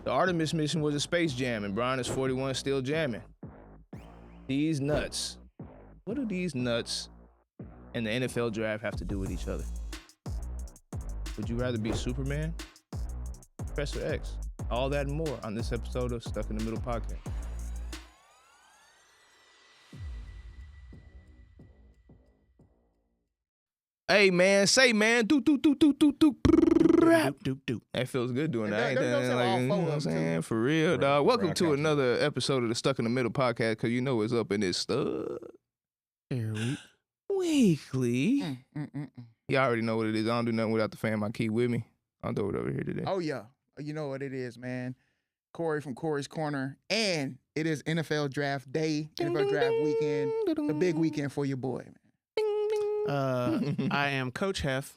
The Artemis mission was a space jam, and Bron is 41 still jamming. These nuts. What do these nuts and the NFL draft have to do with each other? Would you rather be Superman? Professor X. All that and more on this episode of Stuck in the Middle podcast. Hey man, say man, do. That feels good doing that. Ain't that like, you know what I'm saying? For real, dog. Welcome to another episode of the Stuck in the Middle podcast, because you know what's up in this stuff. Weekly. Y'all already know what it is. I don't do nothing without the fam. I keep with me. I'll do it over here today. Oh, yeah. You know what it is, man. Corey from Corey's Corner. And it is NFL draft day, NFL draft weekend. The big weekend for your boy, man. I am Coach Hef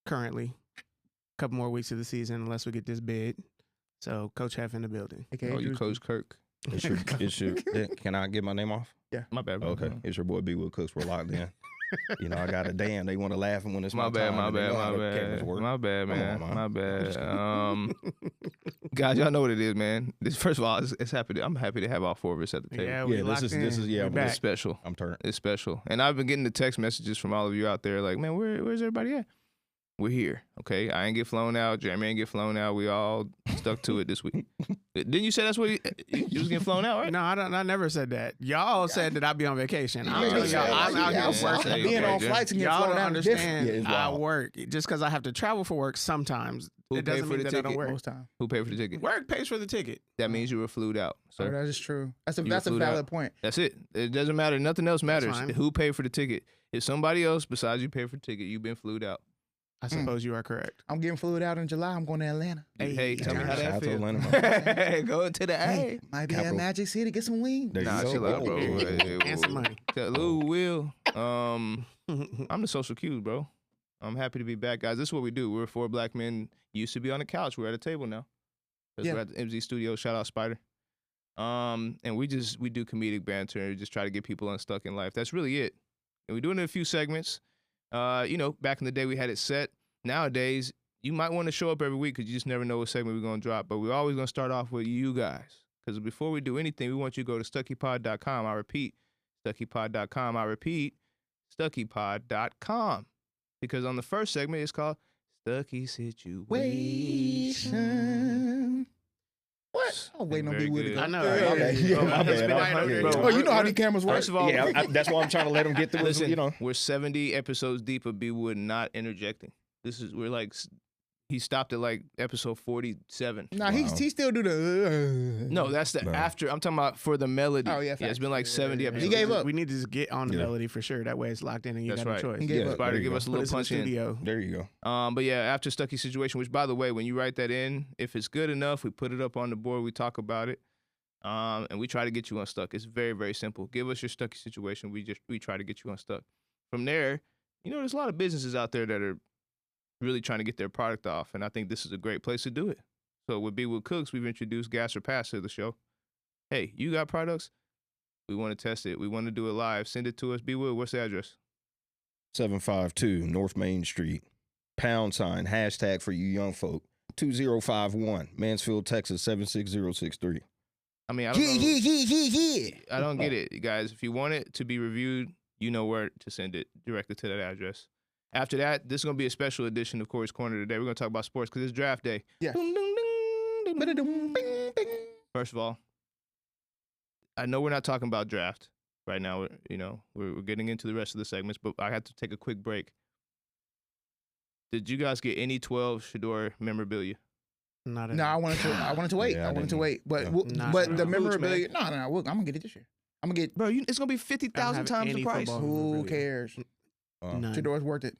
currently. A couple more weeks of the season unless we get this bid. So Coach Hef in the building. Oh, you Coach Kirk. It's your, can I get my name off? Yeah. My bad, bro. Okay. It's your boy B. Will Cooks. We're locked in. You know, I got a damn. They want to laugh when it's my bad, time. my bad, man. My bad. Guys, y'all know what it is, man. This, first of all, I'm happy to have all four of us at the table. Yeah, this is It's special. I'm turned. It's special. And I've been getting the text messages from all of you out there like, man, where's everybody at? We're here, okay? I ain't get flown out. Jeremy ain't get flown out. We all stuck to it this week. Didn't you say that's what you was getting flown out, right? No, I never said that. Y'all said that I'd be on vacation. I'm Yeah, telling y'all, I'm out here working. Being on flights and getting Y'all flown don't out understand. I work. Just because I have to travel for work sometimes, it doesn't mean that I don't work. Most time. Who paid for the ticket? Work pays for the ticket. That means you were flued out, Oh, sir. that is true. That's a flew valid out. point. That's it. It doesn't matter. Nothing else matters. fine. Who paid for the ticket? If somebody else besides you paid for the ticket, you've been flued out. I suppose you are correct. I'm getting flued out in July. I'm going to Atlanta. Hey, tell me how Shout that out to feels. Atlanta. Go to the Hey, A. might be Capital. at Magic City. Get some wings. There you Nah, go. chill out, bro. And some money. Lou Will. I'm the social cue, bro. I'm happy to be back, guys. This is what we do. We're four black men. Used to be on the couch. We're at a table now. Yeah. We're at the MZ studio. Shout out Spider. And we do comedic banter and just try to get people unstuck in life. That's really it. And we're doing it in a few segments. Back in the day we had it set. Nowadays, you might want to show up every week because you just never know what segment we're going to drop. But we're always going to start off with you guys. Because before we do anything, we want you to go to StuckyPod.com. I repeat, StuckyPod.com. I repeat, StuckyPod.com. Because on the first segment, it's called Stucky Situation. What? Oh, waiting on Very B. Will to good. go. I know. Okay. Yeah. Oh, my bad. Oh, you know how these cameras work. First of all, That's why I'm trying to let them get through. listen, You know. we're 70 episodes deep of B. Wood not interjecting. He stopped at like episode 47. Nah, he still do the. No, that's the No. after. I'm talking about for the melody. Oh, yeah, It's been like facts. 70 Yeah. episodes. He gave up. We need to just get on the Yeah. melody for sure. That way it's locked in and you That's got right. no choice. He gave Yeah. up. Spider, There you give go. us a Put little us in the punch in. studio. There you go. But yeah, after Stucky Situation, which by the way, when you write that in, if it's good enough, we put it up on the board, we talk about it. And we try to get you unstuck. It's very, very simple. Give us your Stucky Situation. We try to get you unstuck. From there, there's a lot of businesses out there that are really trying to get their product off, and I think this is a great place to do it. So with B. Will Cooks, we've introduced Gas or Pass to the show. Hey, you got products? We want to test it. We want to do it live. Send it to us. B. Will, what's the address? 752 North Main Street. # hashtag for you young folk. 2051 Mansfield, Texas 76063. I mean, I don't know. Yeah. I don't get it, you guys. If you want it to be reviewed, you know where to send it directly to that address. After that, this is going to be a special edition of Corey's Corner today. We're going to talk about sports because it's draft day. Yeah. First of all, I know we're not talking about draft right now. We're getting into the rest of the segments, but I had to take a quick break. Did you guys get any 12 Shador memorabilia? Not at No, I all. wanted to wait. Yeah, I I wanted to didn't. wait. But Yeah. but the Hooch, memorabilia. No, I'm gonna get it this year. I'm gonna get. Bro, it's going to be 50,000 have times the any price. football. Who memorabilia. cares? None. Shador's worth it.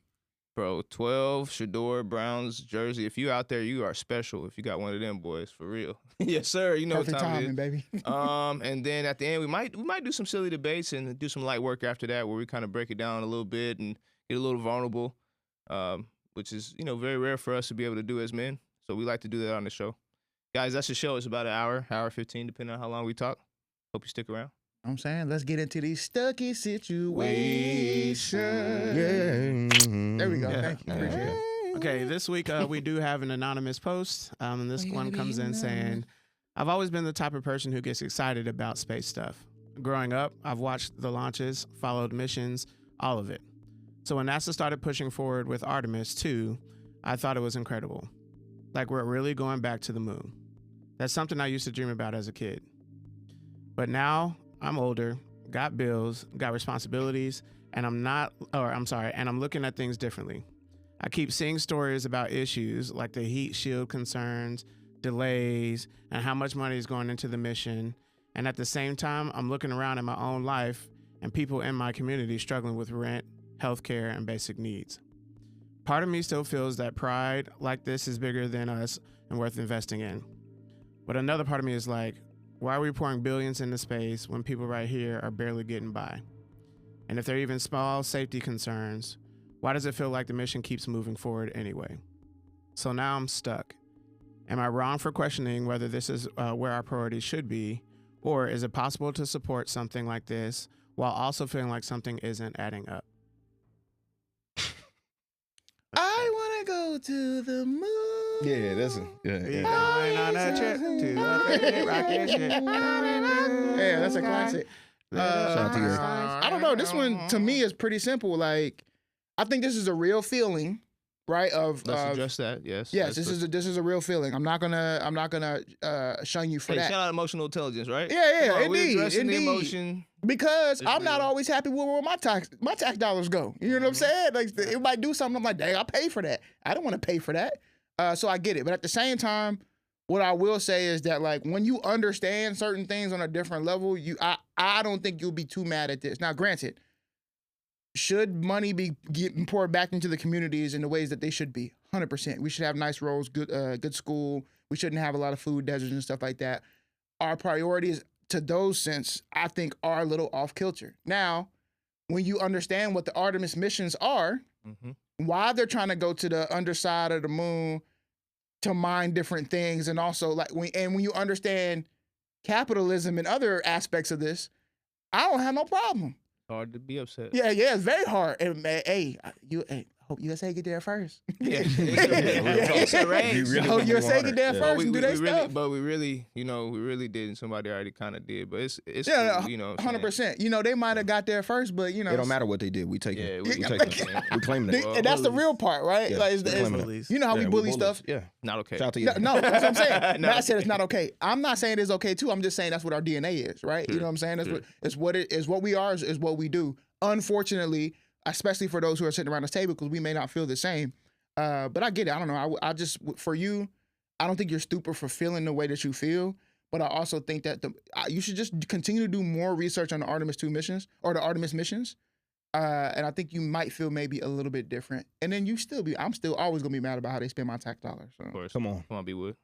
Bro, 12 Shador Browns jersey. If you out there, you are special. If you got one of them boys, for real. Yes, sir. You know Perfect what time it is. timing, baby. And then at the end, we might do some silly debates and do some light work after that, where we kind of break it down a little bit and get a little vulnerable, which is very rare for us to be able to do as men. So we like to do that on the show, guys. That's the show. It's about an hour 15, depending on how long we talk. Hope you stick around. I'm saying, let's get into these Stucky Situation. Yeah. There we go. Yeah. Thank you. Appreciate it. Okay, this week we do have an anonymous post. And this one comes in saying, I've always been the type of person who gets excited about space stuff. Growing up, I've watched the launches, followed missions, all of it. So when NASA started pushing forward with Artemis 2, I thought it was incredible. Like we're really going back to the moon. That's something I used to dream about as a kid. But now I'm older, got bills, got responsibilities, and I'm looking at things differently. I keep seeing stories about issues like the heat shield concerns, delays, and how much money is going into the mission. And at the same time, I'm looking around at my own life and people in my community struggling with rent, healthcare, and basic needs. Part of me still feels that pride like this is bigger than us and worth investing in. But another part of me is like, why are we pouring billions into space when people right here are barely getting by? And if there are even small safety concerns, why does it feel like the mission keeps moving forward anyway? So now I'm stuck. Am I wrong for questioning whether this is where our priorities should be? Or is it possible to support something like this while also feeling like something isn't adding up? I want to go to the moon. Yeah, that's a Going on a trip to the favorite rocket ship. Yeah, that's a classic. Shout out to you. I don't know. This one to me is pretty simple. Like, I think this is a real feeling, right? Let's address that. Yes. Yes, this is a real feeling. I'm not gonna shun you for Hey, that. shout out emotional intelligence, right? Yeah, Come on, we indeed, addressing the indeed. emotion. Because It's I'm not real. always happy with where my tax dollars go. You know what I'm saying? Like it might do something. I'm like, dang, I'll pay for that. I don't want to pay for that. So I get it. But at the same time, what I will say is that like when you understand certain things on a different level, I don't think you'll be too mad at this. Now, granted, should money be getting poured back into the communities in the ways that they should be? 100%. We should have nice roads, good school. We shouldn't have a lot of food deserts and stuff like that. Our priorities to those sense, I think, are a little off kilter. Now, when you understand what the Artemis missions are, why they're trying to go to the underside of the moon to mine different things, and also like when you understand capitalism and other aspects of this, I don't have no problem. Hard to be upset. Yeah, it's very hard. And hey, I hope USA get there first. Yeah. It's a race. I hope USA get there first and do their stuff. But we really did, and somebody already kind of did. But it's Yeah, cool, you know, 100%. You know, they might have got there first, but you know, It don't matter what they did. We take Yeah, it. we We take take it. it. We claim it. and that's the real part, right? Yeah, Like, we claim it. you know how we bully stuff. Yeah. Not okay. Shout out to you. No, that's what I'm saying. Not Not saying okay. it's not okay. I'm not saying it's okay too. I'm just saying that's what our DNA is, right? You know what I'm saying? That's what it is. What we are is what we do. Unfortunately, especially for those who are sitting around this table, because we may not feel the same. But I get it. I don't know. I just, for you, I don't think you're stupid for feeling the way that you feel. But I also think that you should just continue to do more research on the Artemis 2 missions or the Artemis missions. And I think you might feel maybe a little bit different. And then I'm still always gonna be mad about how they spend my tax dollars. So. Of course. Come on. Come on, be wood.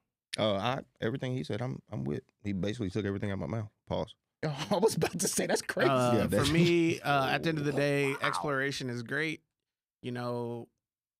Everything he said, I'm with. He basically took everything out of my mouth. Pause. I was about to say that's crazy. For me, at the end of the day, exploration is great. You know,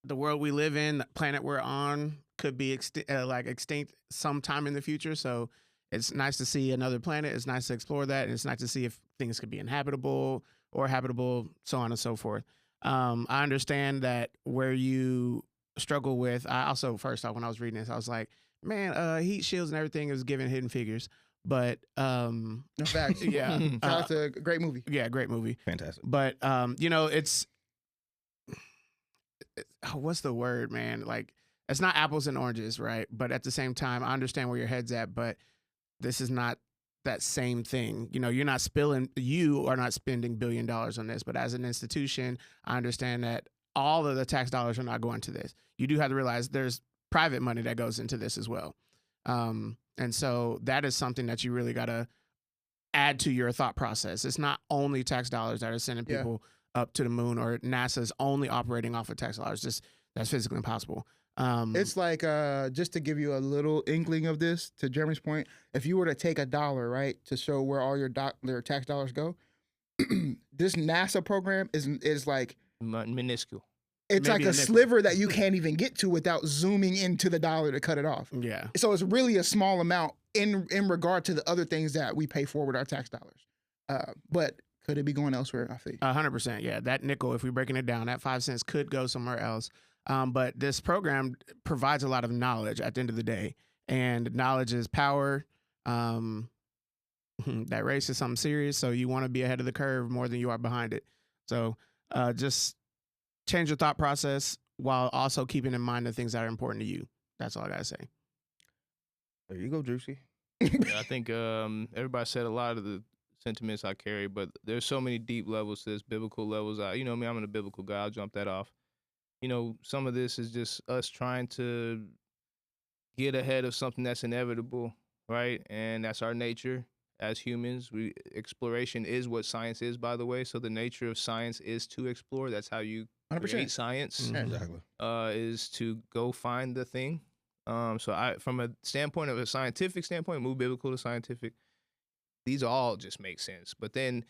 the world we live in, the planet we're on, could be extinct sometime in the future. So it's nice to see another planet. It's nice to explore that, and it's nice to see if things could be inhabitable or habitable, so on and so forth. I understand that where you struggle with. I also, first off, when I was reading this, I was like, man, heat shields and everything is giving Hidden Figures. But No facts. yeah, Shout out to a great movie. yeah, great movie. Fantastic. But you know, it's what's the word, man? Like, it's not apples and oranges, right? But at the same time, I understand where your head's at, but this is not that same thing. You know, you are not spending $1 billion on this, but as an institution, I understand that all of the tax dollars are not going to this. You do have to realize there's private money that goes into this as well. And so that is something that you really got to add to your thought process. It's not only tax dollars that are sending people up to the moon, or NASA's only operating off of tax dollars. That's physically impossible. It's like, just to give you a little inkling of this, to Jeremy's point, if you were to take $1, right, to show where all your tax dollars go, this NASA program is like Minuscule. it's Maybe like a a nickel. sliver that you can't even get to without zooming into the dollar to cut it off. Yeah. So it's really a small amount in regard to the other things that we pay for with our tax dollars. But could it be going elsewhere? I think. 100%. Yeah. That nickel, if we're breaking it down, that 5 cents could go somewhere else. But this program provides a lot of knowledge at the end of the day, and knowledge is power. That race is something serious, so you want to be ahead of the curve more than you are behind it. So just change your thought process while also keeping in mind the things that are important to you. That's all I gotta say. There you go, Juicy. Yeah, I think everybody said a lot of the sentiments I carry, but there's so many deep levels to this, biblical levels. You know me, I'm a biblical guy. I'll jump that off. You know, some of this is just us trying to get ahead of something that's inevitable, right? And that's our nature as humans. Exploration is what science is, by the way. So the nature of science is to explore. That's how you 100%. create science. Exactly. Is to go find the thing. So from a standpoint of a scientific standpoint, move biblical to scientific, these all just make sense. But then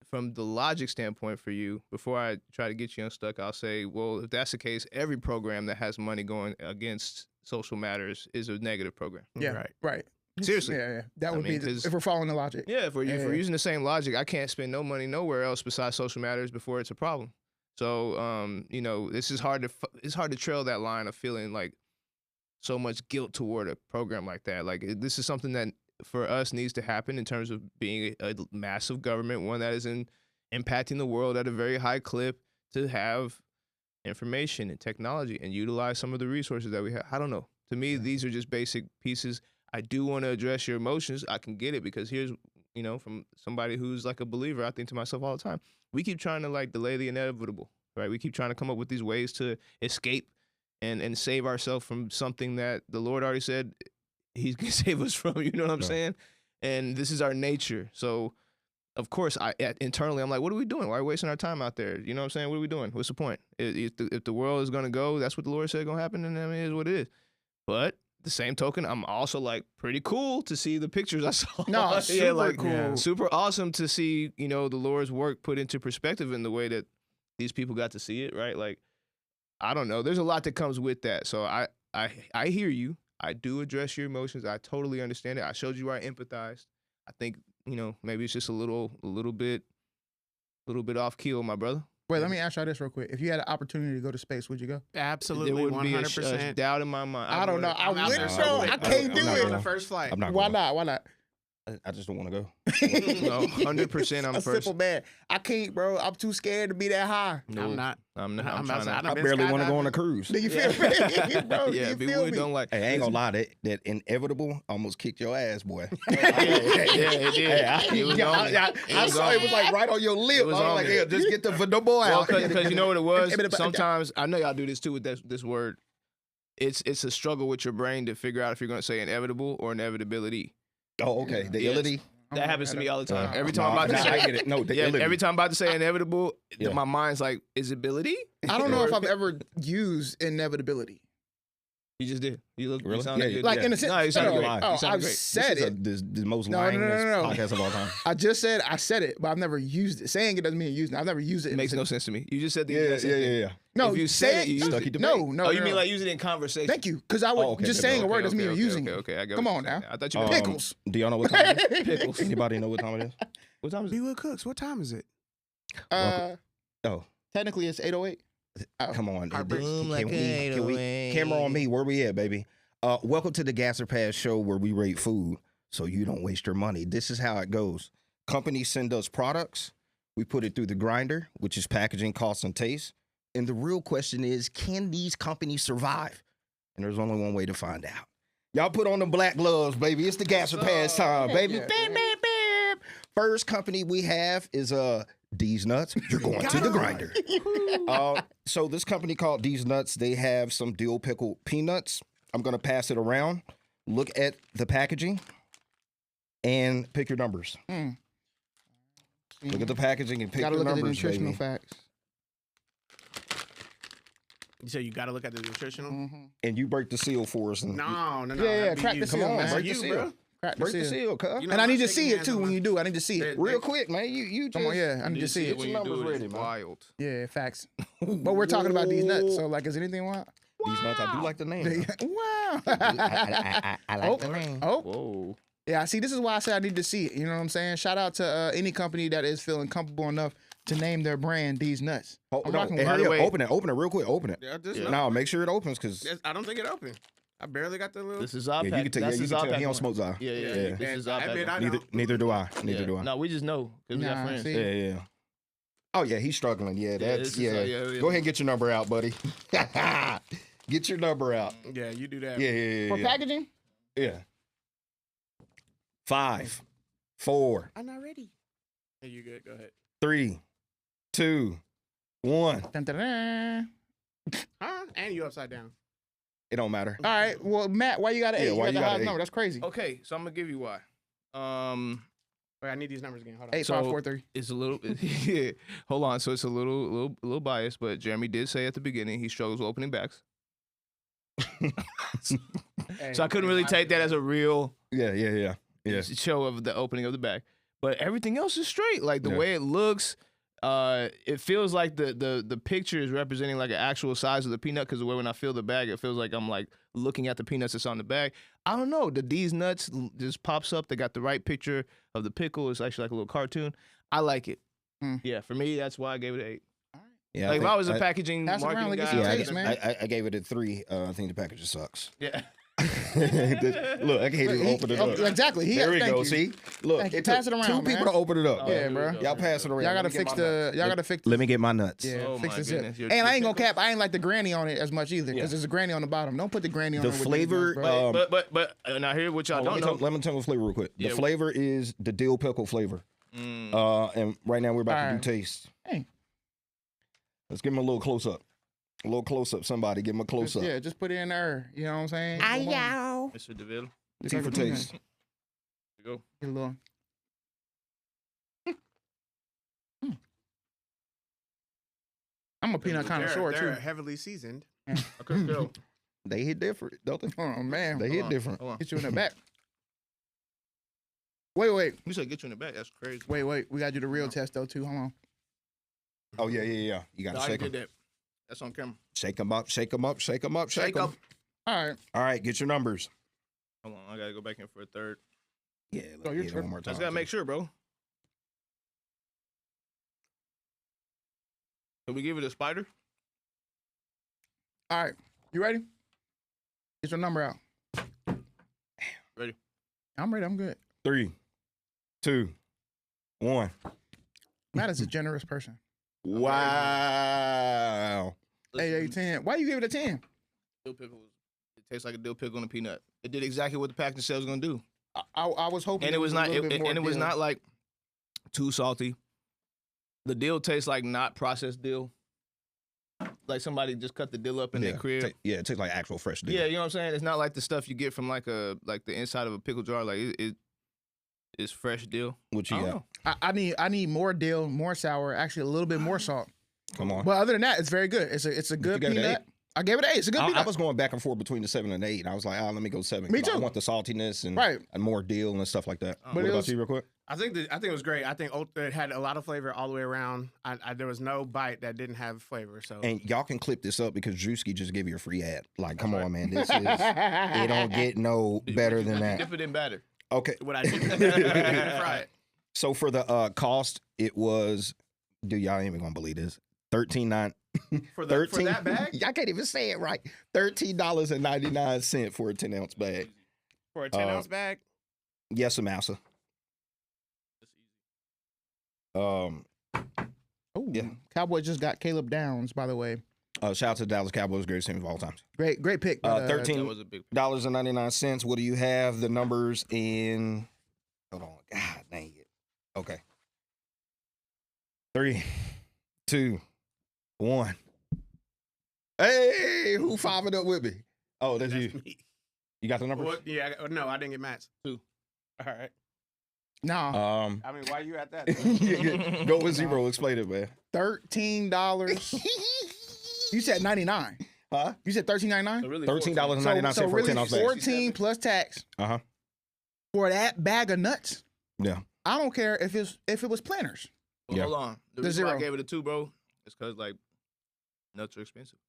from the logic standpoint for you, before I try to get you unstuck, I'll say, well, if that's the case, every program that has money going against social matters is a negative program. Yeah, right. Seriously. Yeah. That would be 'cause- if we're following the logic. Yeah, if we're using the same logic, I can't spend no money nowhere else besides social matters before it's a problem. So, you know, this is it's hard to trail that line of feeling like so much guilt toward a program like that. Like this is something that for us needs to happen in terms of being a massive government, one that is impacting the world at a very high clip, to have information and technology and utilize some of the resources that we have. I don't know. To me, these are just basic pieces. I do want to address your emotions. I can get it because here's, you know, from somebody who's like a believer, I think to myself all the time, we keep trying to like delay the inevitable, right? We keep trying to come up with these ways to escape and save ourselves from something that the Lord already said he's going to save us from, you know what I'm saying? And this is our nature. So, of course, internally, I'm like, what are we doing? Why are we wasting our time out there? You know what I'm saying? What are we doing? What's the point? If the world is going to go, that's what the Lord said going to happen, and I mean, it is what it is. But the same token, I'm also like pretty cool to see the pictures I saw. No, super cool. Super awesome to see, you know, the Lord's work put into perspective in the way that these people got to see it, right? Like, I don't know. There's a lot that comes with that. So I hear you. I do address your emotions. I totally understand it. I showed you where I empathized. I think, you know, maybe it's just a little bit off keel, my brother. Wait, let me ask y'all this real quick. If you had an opportunity to go to space, would you go? Absolutely, There wouldn't 100%. be a doubt in my mind. I don't know. I I'm out would, there. bro. I can't do I'm not it. on the first flight. I'm not Why going. not? Why not? I just don't want to go. No, 100% I'm a first. simple man. I can't, bro. I'm too scared to be that high. No, I'm not. I'm I'm trying outside. to. I barely want to go on a cruise. Do you feel me, bro? Yeah, you people feel me? don't like. Hey, I ain't gonna lie, that inevitable almost kicked your ass, boy. Yeah, it did. It was on me. I saw it was like right on your lip. I It was was on like, me. yeah, just get the boy Well, out. because you know what it was. Sometimes I know y'all do this too with this word. It's a struggle with your brain to figure out if you're going to say inevitable or inevitability. Oh, okay. The Yes. illity. That happens to me all the time. Every time No, I'm about to I say, get it. No, the yeah, illity. every time I'm about to say inevitable, Yeah. my mind's like, is it ability? I don't know if I've ever used inevitability. You just did. You look. Really? You sounded Yeah, good. Like in a sense, No, you sounded no, great. oh, You sounded I've great. said This it. is the most No, lyingest no. podcast of all time. I just said I said it, but I've never used it. Saying it doesn't mean using it. I've never used it. It makes no sense to me. You just said the Yeah, exact same thing. yeah. No, If you said it, you used Stucky it. Debate. No. Oh, you no. mean like use it in conversation? Thank you, because I would okay, just okay, saying a word doesn't mean you're using it. Okay, I got Come what on you're now. saying. I thought you Um, meant Pickles. Do y'all know what time it is? pickles. Anybody know what time it is? What time is it? Be Cooks. What time is it? Oh, Technically, it's 8:08. come on. Heartbreak. Can we camera on me? Where we at, baby? Welcome to the Gasser Pass show where we rate food so you don't waste your money. This is how it goes. Companies send us products. We put it through the grinder, which is packaging, cost, and taste. And the real question is, can these companies survive? And there's only one way to find out. Y'all put on the black gloves, baby. It's the Gasser Pass time, baby. Yeah. Bam, bam, bam. First company we have is D's Nuts. You're going to the grinder. So this company called D's Nuts, they have some dill pickle peanuts. I'm going to pass it around. Look at the packaging and pick your numbers. Look at the packaging and pick Gotta your look at the numbers, nutritional baby. facts. You say you got to look at the nutritional. And you break the seal for us. And No. Yeah, that'd be crack you. the seal, Come on, man. break You, the seal. bro. Crack Break the seal, cuz. You know, And I I'm need to shaking see it hands too on when my- you do. I need to see it. Real quick, man. You just Come on, yeah. I need to see it. when you do it, ready, it's wild. Yeah, facts. But we're talking about these nuts. So, like, is anything wild? These nuts, I do like the name. Wow. I like the name. Oh, Whoa. yeah. See, this is why I said I need to see it. You know what I'm saying? Shout out to any company that is feeling comfortable enough to name their brand These Nuts. I'm rocking with By the way- Open it real quick. Open it. Yeah, just Yeah. No, make sure it opens because I don't think it opened. I barely got the little. This is our you pack. can tell. That's You his can our tell pack he don't one. smoke Zai. Yeah. Yeah. This is our I pack bet one. I Neither don't. neither do I. Neither Yeah. do I. No, we just know because we got Nah, friends. see. Yeah. Oh yeah, he's struggling. Yeah, that's this is- yeah. yeah. Go ahead and get your number out, buddy. Get your number out. Yeah, you do that. Yeah. For packaging? Yeah. 5, 4, I'm not ready. Hey, you good? Go ahead. 3, 2, 1. Dun, dun, dun. Huh? And you upside down. It don't matter. All right. Well, Matt, why you got an 8? Yeah, why you you got the got highest an 8? number. That's crazy. Okay, so I'm gonna give you why. Wait, I need these numbers again. Hold on. 8, so- 5, 4, 3. It's a little. Yeah. Hold on. So it's a little biased, but Jeremy did say at the beginning he struggles with opening backs. Hey, So I couldn't really take that as a real Yeah. show of the opening of the bag. But everything else is straight. Like the Yeah. way it looks, it feels like the picture is representing like an actual size of the peanut. Because the way when I feel the bag, it feels like I'm like looking at the peanuts that's on the bag. I don't know. These nuts just pops up. They got the right picture of the pickle. It's actually like a little cartoon. I like it. Mm. Yeah, for me, that's why I gave it an 8. Yeah. Like if I was a packaging Pass it around marketing like it's guy, your I'd taste, give it- man. I gave it a 3. I think the package sucks. Yeah. Look, I can't even open it up. Exactly. There we thank go. you. See, look, Thank you. it Pass took it around, 2 man. people to open it up. Oh, Yeah, here we bro. go. Y'all pass it around. Y'all Let gotta me get fix my the. nuts. Y'all gotta fix. Let me get my nuts. Yeah, Oh fix my the zip. goodness, you're And I ain't too gonna cap. I ain't like the granny on it as much either, Yeah. because there's a granny on the bottom. Don't put the granny on The it with these flavor, nuts, bro. But now here what y'all let don't know. me tell you the flavor real quick. The Yeah. flavor is the dill pickle flavor. And right now we're about to Alright. do taste. Hey. Let's give him a little close up. A little close up. Somebody give him a close up. Yeah, just put it in there. You know what I'm saying? Mr. DeVille, Tea for taste. here you go. Get a little. I'm a peanut connoisseur They're too. heavily seasoned. I couldn't tell. They hit different, don't they? Oh man, They hit different. Hold on. get you in the back. Wait. You said get you in the back. That's crazy. We gotta do the real test though too. Hold on. Oh yeah. You gotta No, I shake did them. that. That's on camera. Shake them up. Shake them up. Shake them up. Shake Shake them. up. All right. All right, get your numbers. Hold on, I gotta go back in for a third. Yeah, Oh, you're get it tripping. one more I time. just gotta make sure, bro. Can we give it a spider? All right. You ready? Get your number out. Ready. I'm ready. I'm good. 3, 2, 1. Matt is a generous person. Wow. Hey, 10. Why you give it a 10? Dill pickle. It tastes like a dill pickle and a peanut. It did exactly what the packaging said it was gonna do, I was hoping. and it was a not. little bit more And it was deal. not like too salty. The dill tastes like not processed dill. Like somebody just cut the dill up in their crib. It tastes like actual fresh dill. Yeah, you know what I'm saying? It's not like the stuff you get from like the inside of a pickle jar. Like it's fresh dill. What I you don't got? know. I need more dill, more sour, actually a little bit more salt. Come on. But other than that, it's very good. It's a good gave it an peanut. I gave it an 8. It's a good I peanut. was going back and forth between the 7 and 8, and I was like, let me go 7. Me 'cause I too. want the saltiness and, Right. and more dill and stuff like that. But What it about was- you, real quick? I think it was great. I think it had a lot of flavor all the way around. There was no bite that didn't have flavor. So And y'all can clip this up because Drewski just gave you a free ad. Like, come on, man. This is, it don't get no better than that. Dip it in batter. Okay. what I did, fry it. So for the cost, it was, dude, y'all ain't even going to believe this. $13.9. For that bag I can't even say it right. $13.99 for a 10-ounce bag. for a 10-ounce bag. Yes, massa. Oh, Yeah. Cowboys just got Caleb Downs, by the way. Shout out to the Dallas Cowboys, greatest team of all time. Great pick. but, That 13 was a big. $13.99. What do you have? The numbers in. Hold on. God dang it. Okay. 3, 2, 1. Hey, who 5'd up with me? Oh, that's you. me. You got the numbers? What? Yeah. No, I didn't get Matt's. 2. All right. Nah, Um, I mean, why you at that? go with 0. Explain it, man. $13. You said 99. Huh? You said $13.99. So really $13.99 So for a really 10-ounce bag. 14 plus tax Uh-huh. for that bag of nuts. Yeah. I don't care if it was planters. Well, Yeah. hold on. The The reason why I 0. gave it a 2, bro, is because like nuts are expensive.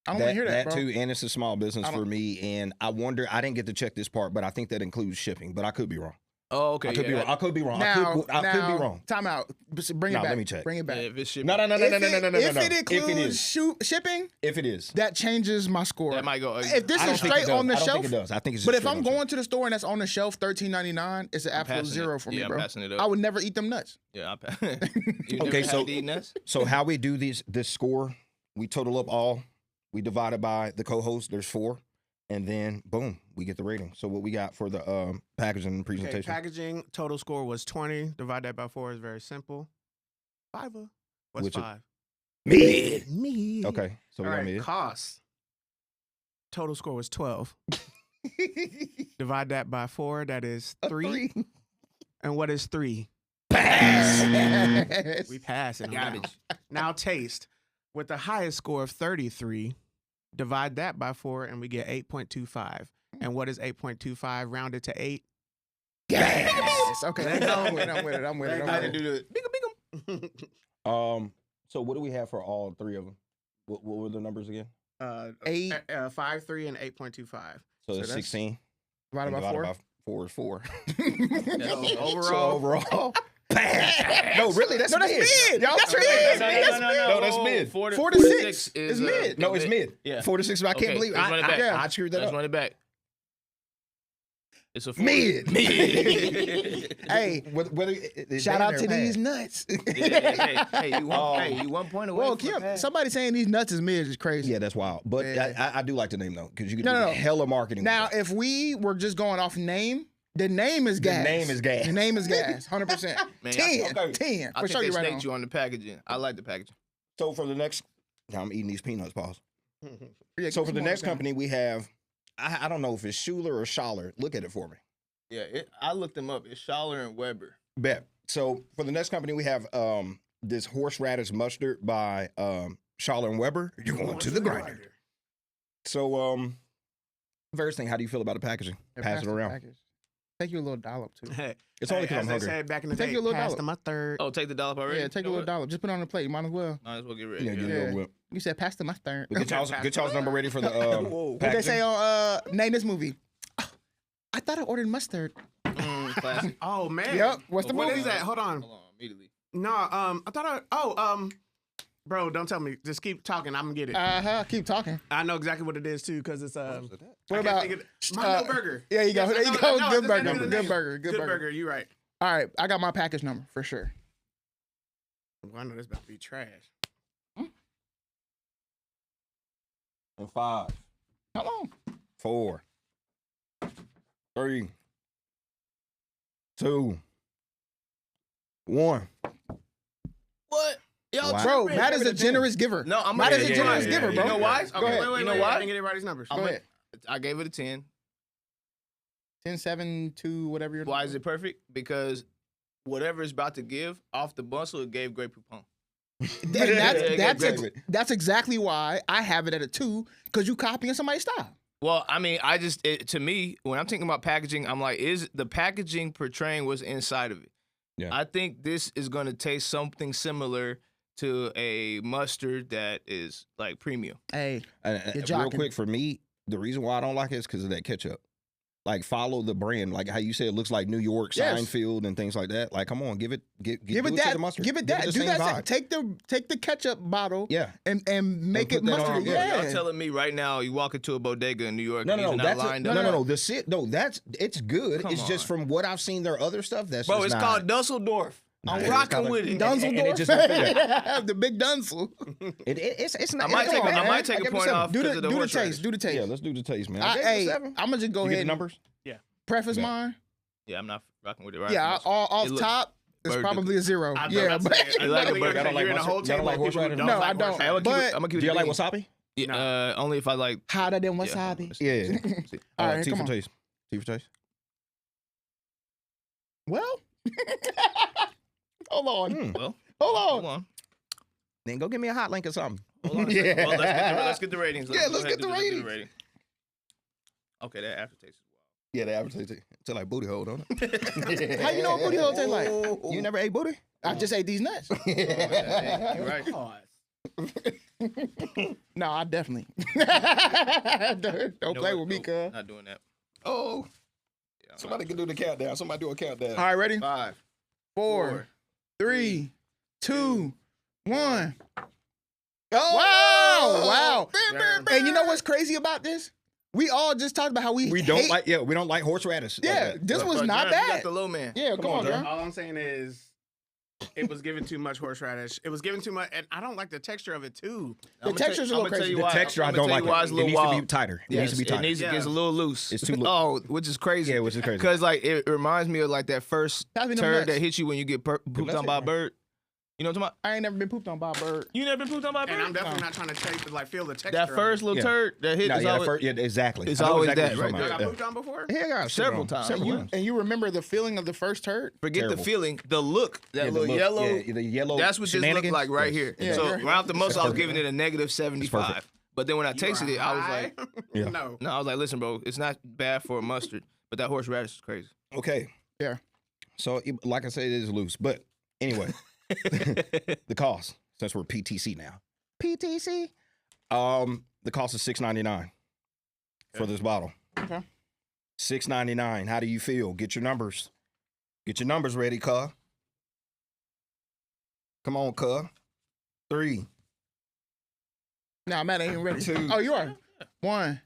I don't want to hear that, bro. too, and it's a small business I don't- for me. And I wonder, I didn't get to check this part, but I think that includes shipping, but I could be wrong. Oh, okay. I could be wrong. I could be wrong. Now, I could be wrong. Time out. Bring it No, back. let me check. Bring it back. Yeah, if it's shipping, No. If it If it includes is, shipping, if it is, that changes my score. that might go. If this I don't is think it straight does. on the I don't shelf, think it does. I think it's. but just if I'm straight on going to the store and that's on the shelf, $13.99, it's an absolute passing zero it. for me, Yeah, I'm bro. passing it up. I would never eat them nuts. Yeah, Okay, so- nuts? So how we do this score? We total up all. We divide it by the co-host. There's 4, and then boom, we get the rating. So what we got for the packaging and Okay, presentation? packaging total score was 20. Divide that by 4 is very simple. 5. What's Which is- 5? Mid. Me. Okay, so we All got right. mid. Cost. Total score was 12. Divide that by 4. That is 3. And what is 3? Pass. We pass it. Garbage. Now taste. With the highest score of 33, divide that by 4 and we get 8.25. And what is 8.25 rounded to 8? Yes. Okay. Let go. I'm with it. I'm with it. I didn't do the So what do we have for all 3 of them? What were the numbers again? 8 5, 3, and 8.25. So that's that's 16. divided by 4. By 4 is 4. Overall, So overall, pass. No, really, that's mid. mid. Y'all That's tripping. mid. That's mid. No, that's Oh, mid. 4 4 to 6 is is mid. No, it's mid. Yeah. 4 to 6. I can't Okay, believe let's run it back. I screwed that Let's up. run it back. It's a 4. Mid. Mid. Hey, Whether shout out to these nuts. hey, you 1 point away. Well, from a Kim, pass. somebody saying these nuts is mid is crazy. Yeah, that's wild. But Yeah. I do like the name though, because you can No. do hella marketing. Now, with that. if we were just going off name, the name is gas. name is gas. The name is gas. 100%. Man, 10. okay. 10. I For think sure they you right snaked on. you on the packaging. I like the packaging. So for the next, now I'm eating these peanuts, pause. Yeah, So for come the on next down. company, we have, I don't know if it's Schuler or Schaller. Look at it for me. Yeah, I looked them up. It's Schaller and Weber. Bet. So for the next company, we have this horseradish mustard by Schaller and Weber. You're going to the grinder. So first thing, how do you feel about the packaging? Yeah, Pass it the around. package. Take you a little dollop too. It's only because as I'm they hungry. said back in the Take day, your little pass dollar. the mustard. Oh, take the dollop already? Yeah, take a You know little what? dollop. Just put it on the plate. You might as well. Might as well get ready. Yeah, Yeah, get a Yeah. little whip. You said pass the mustard. But get y'all's number ready for the What they packaging. say on name this movie? I thought I ordered mustard. Classic. Oh man. Yep. What's the What movie? is that? Hold on. Hold on, immediately. No, I thought bro, don't tell me. Just keep talking. I'm gonna get it. Keep talking. I know exactly what it is too, because it's What I can't about think of it. Mondo Burger. There you go. Yes, There I you know- go. no, Good that's burger. the name of the Good name. burger. Good burger. You're right. All right, I got my package number for sure. Well, I know this about to be trash. And 5, How long? 4, 3, 2, 1. What? Y'all Wow. Bro, tripping. Matt is a Give it a 10. generous giver. No, I'm Matt gonna- is a yeah, generous yeah, giver, yeah, bro. You know why? Go Okay, ahead. wait, You know why? I didn't get everybody's numbers. Go ahead. I gave it a 10. 10, 7, 2, whatever you're Why is it perfect? Because whatever it's about to give off the bustle, it gave great poupon. That's exactly why I have it at a 2, because you copying somebody's style. Well, I mean, to me, when I'm thinking about packaging, I'm like, is the packaging portraying what's inside of it? Yeah. I think this is going to taste something similar to a mustard that is like premium. Hey, And You're real jocking. quick, for me, the reason why I don't like it is because of that ketchup. Like, follow the brand. Like how you say it looks like New York, Yes. Seinfeld, and things like that. Like, come on, give it give do it to that. the mustard. Give it Give that. the Do same that. vibe. Take the ketchup bottle. Yeah. And make put it that on, mustard. yeah. Y'all telling me right now, you walk into a bodega in New York, No, and no, these no. are That's not lined no, up. no, no. It's good. Come it's just on. from what I've seen their other stuff. That's Bro, just it's not, called Dusseldorf. I'm it's rocking called- with it. Dun- and it just don't fit The big Dunsel. It's not. I might come take on, I man. might take give a it point 7. off Do because the of the do the horseradish. taste. Do the taste. Yeah, let's do the taste, man. Hey, I I'm gonna just go you get ahead the and numbers. preface Yeah. mine. Yeah, I'm not rocking with it right Yeah, now. off It look- top, it's burger. probably a 0. I Yeah, know, but that's it. You like a You're burger? I don't like in a mustard. whole Y'all don't table like of people who horseradish? don't No, like I don't. horseradish. I'm gonna keep But- it, I'm gonna keep Do it you like clean. wasabi? Yeah, only if I like. hotter than Yeah, wasabi. Yeah. All right, T come for on. taste. T for taste. Well, hold on. Well, Hold hold on. on. Then go give me a hot link or something. Hold on a second. Yeah. Well, let's get the ratings. Yeah, let's go ahead get the and do ratings. rating. Okay, that aftertaste is Yeah, they advertise it. It's like booty hole, don't it? How you know what booty hole taste like? You never ate booty? I just ate these nuts. wild. You're right. No, I definitely. Don't You know play what? with me, Nope, cuz. Not doing that. Oh. Yeah, Somebody can do the countdown. Somebody do a countdown. All right, ready? 5, 4, 3, 2, 1. Oh, Wow! Yeah. And you know what's crazy about this? We all just talked about how we We don't hate, we don't like horseradish. like Yeah, that. this Look, was Bro, not John, you got bad. the low man. Yeah, come on, John. girl. All I'm saying is, it was given too much horseradish. It was given too much, and I don't like the texture of it too. The texture's a little crazy. the texture I don't like. Why it's It a little needs to wild. be tighter. It Yes, needs to be tighter. It needs to get a little loose. It's too loose. Oh, which is crazy. Yeah, which is crazy. Because like it reminds me of like that first Pass me them turd nuts. that hits you when you get pooped nuts on by a ain't bird. You know what I'm talking about? I ain't never been pooped on by a bird. You never been pooped on by a bird? And I'm definitely not trying to taste, like, feel the texture. that first little Yeah. turd that hit No, is yeah, always, exactly. it's I know always exactly that what right you're there. I talking got about. pooped on before. Yeah, I got Several shit times. on. Several You, times. and you remember the feeling of the first turd? Forget Terrible. the feeling, the look, that Yeah, the little look, yellow. yeah, the yellow. That's what this looked shenanigans. like right Yes. here. Yeah, So you're- right off the most, I was perfect. giving it a negative 75. perfect. But then when I tasted it, I was high? like, Yeah. No. no, I was like, listen, bro, it's not bad for a mustard, but that horseradish is crazy. Okay. Yeah. So, like I said, it is loose. But anyway, the cost, since we're PTC now. PTC. The cost is $6.99 for this bottle. Okay. $6.99. How do you feel? Get your numbers. Get your numbers ready, cuh. Come on, cuh. 3, Nah, Matt ain't even ready. 2, Oh, you are. 1.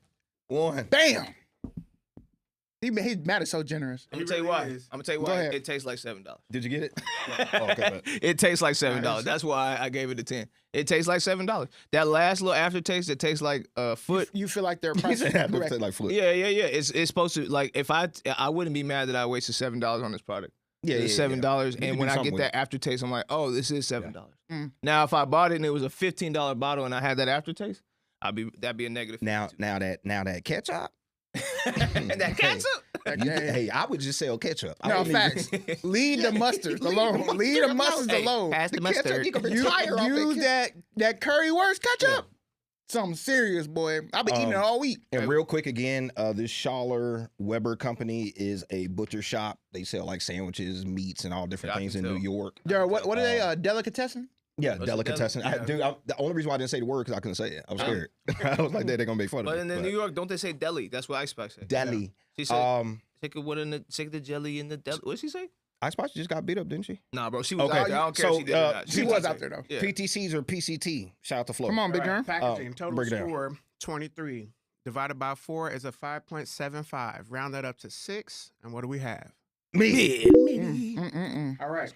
1. Bam! Matt is so generous. I'm He gonna tell you really why. is. I'm gonna tell you Go why. ahead. It tastes like $7. Did you get it? Oh, okay, bet. It tastes like $7. That's why I gave it a 10. It tastes like $7. That last little aftertaste that tastes like a foot. You feel like they're He priced said that correct. looked like flip. Yeah. It's supposed to, like, if I wouldn't be mad that I wasted $7 on this product. Yeah, It's yeah, $7, You can and do when I something get with that aftertaste, I'm like, oh, this is $7. Mm. Now, if I bought it and it was a $15 bottle and I had that aftertaste, that'd be a negative. Now 52. that ketchup. that catsup. Hey, I would just sell ketchup. I No, wouldn't facts. even- Leave the mustards alone. Leave the mustards Hey, alone. pass the ketchup, mustard. you can You retire off use that currywurst ketchup. Something serious, boy. I've been eating it all week. And real quick again, this Schaller Weber company is a butcher shop. They sell like sandwiches, meats, and all different Yeah, I things in can New tell. York. Yo, what are they? Delicatessen? Yeah, What's a delicatessen. The only reason why I didn't say the word because I couldn't say it. I was scared. I was like, they're gonna make fun of But me. in New York, don't they say deli? That's what Ice Spice said. Deli. She said, take the jelly in the deli. What did she say? Ice Spice just got beat up, didn't she? Nah, bro, she was Okay, out there. I don't care so, if she did or not. She was out there though. Yeah. PTCs or PCT? Shout out to Flo. Come on, Big All right, John. packaging. Total break it down. score 23. Divided by 4 is a 5.75. Round that up to 6. And what do we have? Me. All right.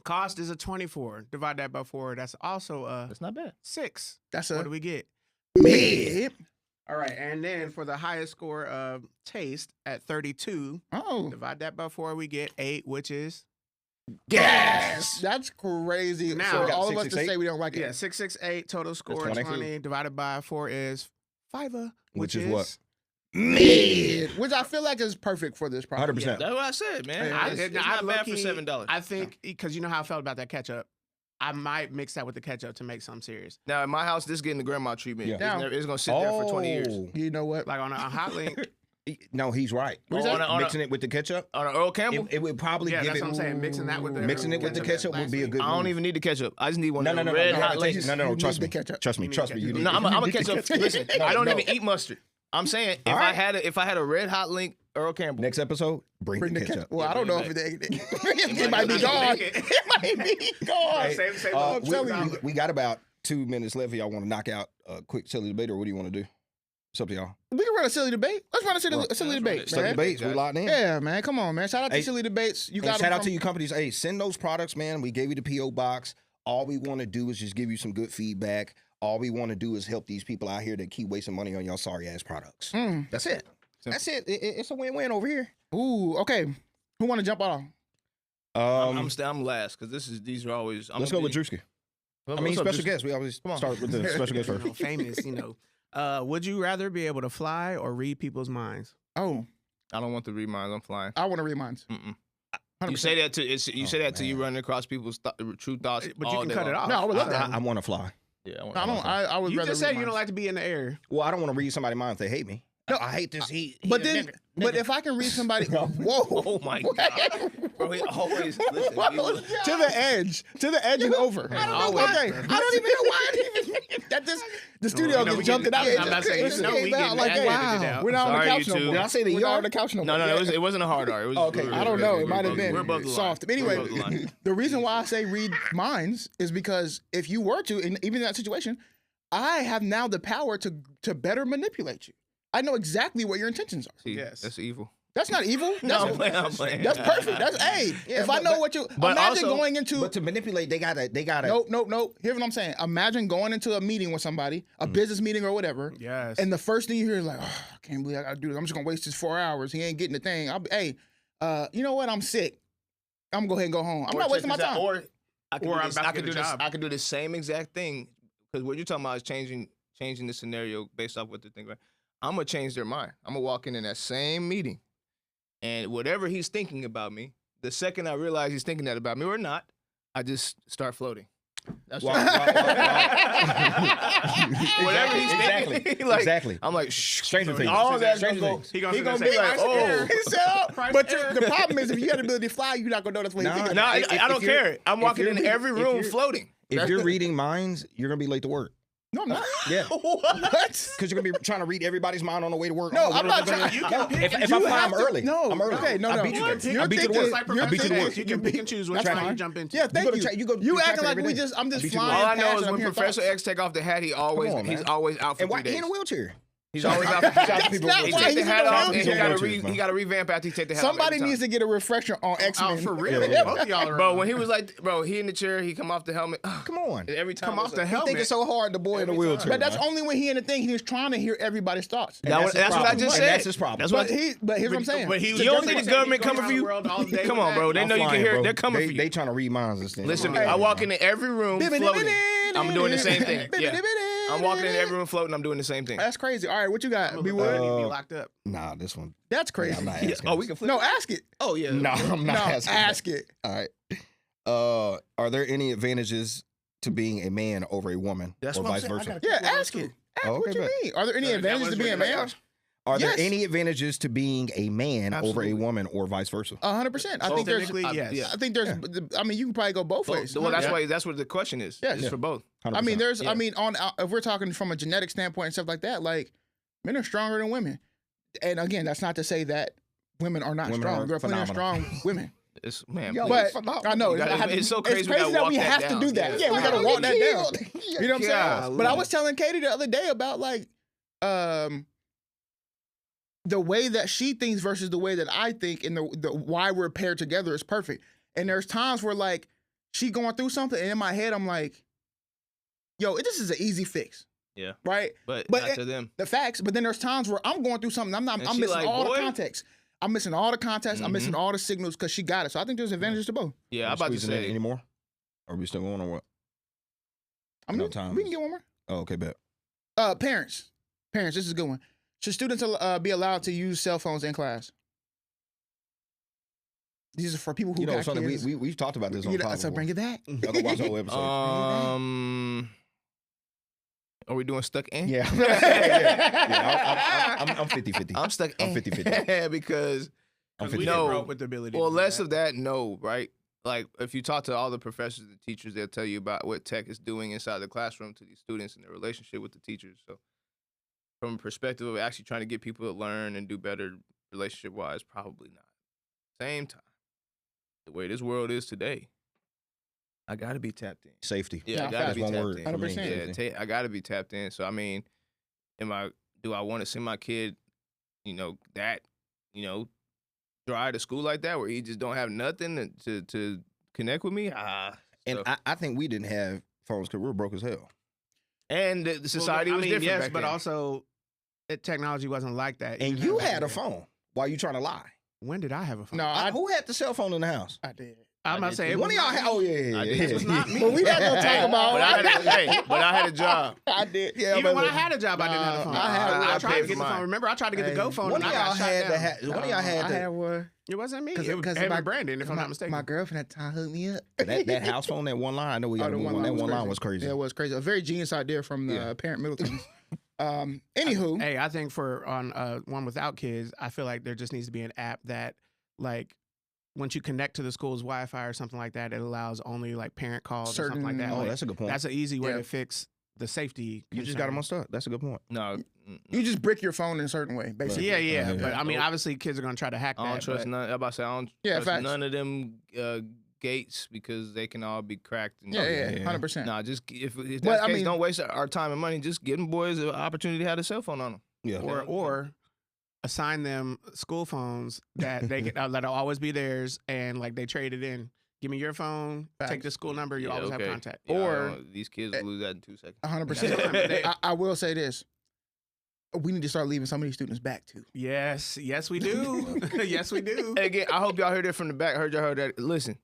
Cost is a 24. Divide that by 4. That's also a That's not bad. 6. That's What a do we get? mid. All right. And then for the highest score of taste at 32, Oh, divide that by 4, we get 8, which is gas. That's crazy. Now- For We got all of us to 668? say we don't like it. 668. Total score 20. 20. Divided by 4 is 5, Which is what? Mid, which I feel like is perfect for this product. 100%. That's what I said, man. I- It's I not bad for low-key- $7. I think because you know how I felt about that ketchup, I might mix that with the ketchup to make something serious. Now, in my house, this getting the grandma treatment. Yeah. It's, Now- it's going to sit there for 20 years. Oh. You know what? Like on a hot link. No, he's right. What's that? Mixing it with the ketchup, On an Earl Campbell, it would probably Yeah, give that's it. what I'm saying. Mixing that with the Mixing it with the ketchup would be a good. I don't move. even need the ketchup. I just need one No, of no, the no, red no, hot no, Lay's. no, You trust need me. the ketchup. Trust me. You need Trust the me. You ketchup. need No, I'm a you need the ketchup. Listen, I don't No. even eat mustard. I'm saying if All I right. had a red hot link Earl Campbell. Next episode, bring Bring the the ketchup. ketchup. Well, I don't bring know it if it might be might gone. not make it. It might be gone. Hey, Same I'm telling you. we got about 2 minutes left. Y'all want to knock out a quick silly debate, or what do you want to do? It's up to y'all. We can run a silly debate. Let's run a silly Let's run debate, it. Silly man. debates, we guys. locked in. Yeah, man. Come on, man. Shout out to Hey, Silly Debates. You And got shout out them to you companies. Hey, send those products, man. We gave you the P.O. box. All we want to do is just give you some good feedback. All we want to do is help these people out here that keep wasting money on y'all sorry ass products. That's it. That's it. It's a win-win over here. Ooh, okay. Who want to jump off? I'm last because these are always. Let's go with Drewski. I mean, special guest. We always Come on. start with the special guest You first. know, famous, would you rather be able to fly or read people's minds? Oh, I don't want to read mine. I'm flying. I want to read mine. Mm-mm. 100%. You say that to you say that to you man. running across people's true thoughts. But you all can day cut it long. off. No, I would love that. I want to fly. Yeah, I don't. I would You rather just read said you minds. don't like to be in the air. Well, I don't want to read somebody's mind if they hate me. I hate this heat. But then, but if I can read somebody, whoa, Oh my God. Bro, he always listen. He was, to the edge and over. I don't know why. Okay, I don't even know why it even that this the studio just jumped it out. I'm not saying It no, came we out getting like, edited wow, out. we're not on the Sorry, couch no YouTube. more. Did I say the We're not yard? on the couch no more. no, it wasn't a hard R. It was, Okay. I don't know. It might have we're been above the line. soft. But anyway, We're above the line. the reason why I say read minds is because if you were to, and even in that situation, I have now the power to better manipulate you. I know exactly what your intentions are. See, Yes. that's evil. That's not evil. No, That's, I'm playing. that's perfect. That's Yeah, if I know what you but imagine also- going into But to manipulate, they gotta. Nope. Here's what I'm saying. Imagine going into a meeting with somebody, a business meeting or whatever, Yes. and the first thing you hear is like, oh, I can't believe I gotta do this. I'm just gonna waste this 4 hours. He ain't getting the thing. You know what? I'm sick. I'm gonna go ahead and go home. I'm not wasting my time. Or I can Or do I'm this, about I to can get do a this. job. I can do the same exact thing because what you're talking about is changing the scenario based off what they're thinking about. I'm gonna change their mind. I'm gonna walk in that same meeting, and whatever he's thinking about me, the second I realize he's thinking that about me or not, I just start floating. That's whatever he's Exactly. thinking. Like, Exactly. I'm like, shh. Stranger Things. All that Stranger gonna go. Things. He gonna be like, oh. He said, but the problem is if you had the ability to fly, you're not gonna know that's what he's Nah, thinking. No, about. I don't care. I'm walking you're in reading- every if room you're- floating. If you're reading minds, you're gonna be late to work. No, I'm not. Yeah. What? Because you're gonna be trying to read everybody's mind on the way to work. No, Oh, I'm not trying. You can pick If and I choose. find You I'm have to- early, no, I'm early. okay, no, I no. beat you You're there. I beat you to thinking- work. you're I beat you to thinking- work. You can pick and choose which That's one you fine. jump into. Yeah, thank go to you. tra- you go You to acting traffic like every we day. I'm just beat you to flying All I past know and is I'm when hearing Professor thoughts. X take off the hat, he's always on, man. out for And why 3 he in a days. wheelchair? He's always out for That's 3 days. not He why take the he's hat in a off, and he wheelchair. gotta revamp after he take the hat off. Somebody every needs time. to get a refresher on X-Men. Oh, for real? Yeah. Both of y'all are Bro, when he was like, he in the chair, he come off the helmet. Come on. And every time come I off was the like, You think helmet. it's so hard, the boy in a Every wheelchair? time. But that's man. only when he in the thing. He was trying to hear everybody's thoughts. And That's his what I problem. just And said. that's his problem. That's But what. here's what I'm saying. But he You don't think the government coming for you? Come on, bro. They I'm know you can flying, hear. bro. They're coming for you. They trying to read minds this thing. Listen to me. Hey. I walk into every room floating. I'm doing the same thing. Yeah. I'm walking into every room floating. I'm doing the same thing. That's crazy. All right, what you got? Be Be wood. locked up. Nah, this one. That's crazy. I'm not Yeah. asking. Oh, this. we can flip. No, ask it. Oh yeah. No, I'm No, not asking. ask it. All right. Are there any advantages to being a man over a woman, That's or what I'm vice saying. I versa? gotta- Yeah, ask it. Ask Oh, what okay, you bet. mean. Are there any That advantages was to being a really man? nice. Are there Yes. any advantages to being a man over Absolutely. a woman, or vice versa? 100%. I think there's. Technically, yes. yeah. I think there's. I mean, you can probably go both ways. Well, that's Yeah. why. That's what the question is. Yeah. It's Yeah. for both. 100%. I mean, there's. Yeah. I mean, if we're talking from a genetic standpoint and stuff like that, like men are stronger than women. And again, that's not to say that women are not Women strong. are There are plenty of phenomenal. strong women. It's man. Yo, please. But I know You gotta- it's so crazy It's we crazy gotta that walk we that have down. to do that. Yeah. Yeah, we got to walk that down. You know what I'm saying? Golly. But I was telling Katie the other day about like the way that she thinks versus the way that I think, and the why we're paired together is perfect. And there's times where like she going through something, and in my head I'm like, "Yo, this is an easy fix." Yeah. Right. But But not it- to them. The facts. But then there's times where I'm going through something. And I'm she missing like, all "Boy." the context. I'm missing all the context. I'm Mhm. missing all the signals because she got it. So I think there's advantages to both. Yeah, I'm about to say. anymore. Are we still going or what? I mean, No time. we can get one more. Oh, okay, bet. Parents, this is a good one. Should students be allowed to use cell phones in class? These are for people who You know, got something kids. we've talked about this on the podcast. So bring it back. Y'all go watch the whole episode. Are we doing stuck in? yeah. Yeah, I'm 50-50. I'm stuck in. I'm 50-50. because I'm We 50-50. No. didn't grow up with the ability. well, to do less that. of that, no, right? Like if you talk to all the professors and teachers, they'll tell you about what tech is doing inside the classroom to these students and their relationship with the teachers. So from a perspective of actually trying to get people to learn and do better relationship wise, probably not. Same time, the way this world is today, I gotta be tapped in. Safety. Yeah, Yeah, I gotta facts. be One tapped word in. for me. 100%. Yeah, I gotta be tapped in. So I mean, do I want to send my kid, dry to school like that where he just don't have nothing to connect with me? And So- I think we didn't have phones because we were broke as hell. and the society Well, was I mean, different. yes, back but then. also, technology wasn't like that. And even you back had a then. phone. Why you trying to lie? When did I have a phone? No, Who had the cell phone in the house? I did. I'm I about did to say too. it One was of y'all not had. me. Oh yeah. I did. It was not me. But we not gonna talk about. But I had a job. I did. Yeah, Even when I but- had a job, I didn't have a phone. Nah, I tried paid to for get the mine. phone. Remember, I tried to get the Hey, Go phone. One and of I got y'all shot had to down. have. One of y'all had I to. had one. It wasn't me. 'Cause- It was 'cause Evan my- Brandon, if I'm my, not mistaken. My girlfriend at the time hooked me up. That house phone, that one line. I know we got to move on. That one line was crazy. Yeah, it was crazy. A very genius idea from the Yeah. parent Middleton. Anywho, Hey, I think for on one without kids, I feel like there just needs to be an app that, like, once you connect to the school's Wi-Fi or something like that, it allows only like parent calls or something like that. Oh, Like, that's a good point. that's an easy way Yeah. to fix the safety. You just got them unstuck. That's a good point. No, you just brick your phone in a certain way, basically. Yeah, yeah. Yeah. But I mean, obviously, kids are gonna try to hack that. I don't trust but- none. I'm about to say I don't Yeah, trust facts. none of them gates because they can all be cracked. And Yeah, yeah. 100%. Nah, just if that's But, I the case, mean- don't waste our time and money. Just give them boys an opportunity to have a cell phone on them. Yeah. or assign them school phones that they can, that'll always be theirs, and like they trade it in. Give me your phone. Take Facts. the school number. You Yeah, always okay. have contact. Yeah, Or- these kids will lose that in 2 seconds. 100%. I will say this. We need to start leaving some of these students back too. Yes, we do. Yes, we do. And again, I hope y'all heard it from the back. I heard y'all heard that. Listen,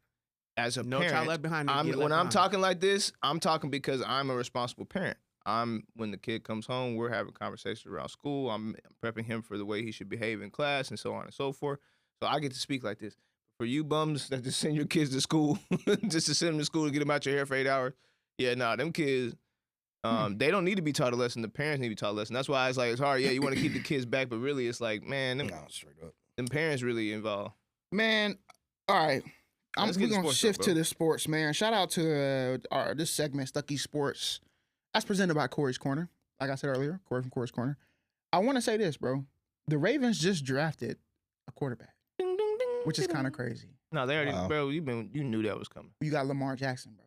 as a No parent, child left behind. when I'm talking like this, I'm talking because I'm a responsible parent. When the kid comes home, we're having conversations around school. I'm prepping him for the way he should behave in class and so on and so forth. So I get to speak like this. For you bums that just send your kids to school, just to send them to school to get them out your hair for 8 hours. Yeah, nah, them kids, they don't need to be taught a lesson. The parents need to be taught a lesson. That's why it's like, it's hard. Yeah, you want to keep the kids back, but really it's like, man, them, No, straight up. them parents really involved. Man, all right. Let's We're get to going to sports shift though, to bro. the sports, man. Shout out to this segment, Stucky Sports. That's presented by Corey's Corner. Like I said earlier, Corey from Corey's Corner. I want to say this, bro. The Ravens just drafted a quarterback, which is kind of crazy. No, they already, Wow. bro, you knew that was coming. You got Lamar Jackson, bro.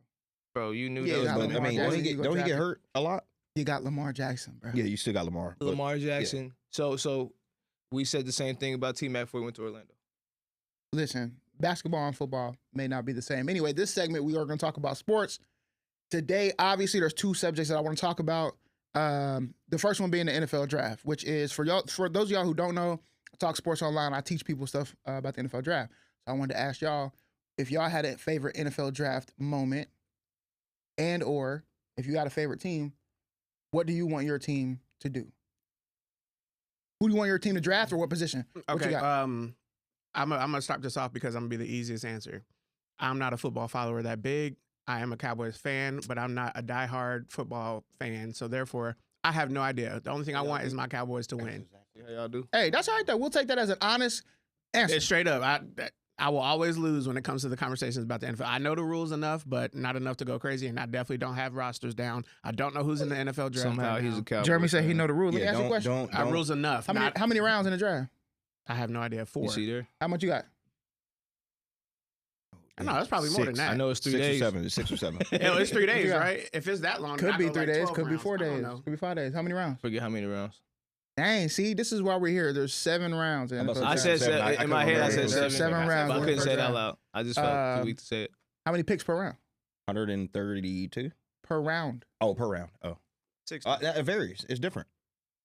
Bro, you knew Yeah, that was got coming. But I mean, Lamar don't he Jackson, get you go draft hurt a lot? You got Lamar Jackson, bro. Yeah, you still got Lamar. but- Lamar Jackson. So we said the same thing about T-Mac before he went to Orlando. Listen, basketball and football may not be the same. Anyway, this segment we are going to talk about sports. Today, obviously, there's two subjects that I want to talk about. The first one being the NFL draft, which is for those of y'all who don't know, I talk sports online. I teach people stuff about the NFL draft. So I wanted to ask y'all if y'all had a favorite NFL draft moment, and or if you got a favorite team, what do you want your team to do? Who do you want your team to draft, or what position? What you Okay. got? I'm gonna start this off because I'm gonna be the easiest answer. I'm not a football follower that big. I am a Cowboys fan, but I'm not a diehard football fan. So therefore, I have no idea. The only thing I want is my Cowboys to win. How y'all do? Hey, that's all right though. We'll take that as an honest answer. It's straight up. I will always lose when it comes to the conversations about the NFL. I know the rules enough, but not enough to go crazy. And I definitely don't have rosters down. I don't know who's in the NFL draft. Somehow right he's now. a Cowboy. Jeremy said he fan. know the rules. Let me Yeah, ask you a question. Our rules enough. How many rounds in the draft? I have no idea. 4. You see there? How much you got? I know that's probably more than 6. that. I know it's 3 6 days. or 7. 6 or 7. Hell, it's 3 days, Yeah. right? If it's that long, Could I be go 3 like days. 12 Could be rounds. 4 I don't days. know. Could be 5 days. How many rounds? Forget how many rounds. Dang, see, this is why we're here. There's 7 rounds. In I'm about NFL to I draft. said 7. seven. In my head, I said There's 7. 7 rounds. But I in the couldn't first say it out round. loud. I just felt too weak to say it. How many picks per round? 132? Per round? Oh, per round. Oh. 60. It varies. It's different.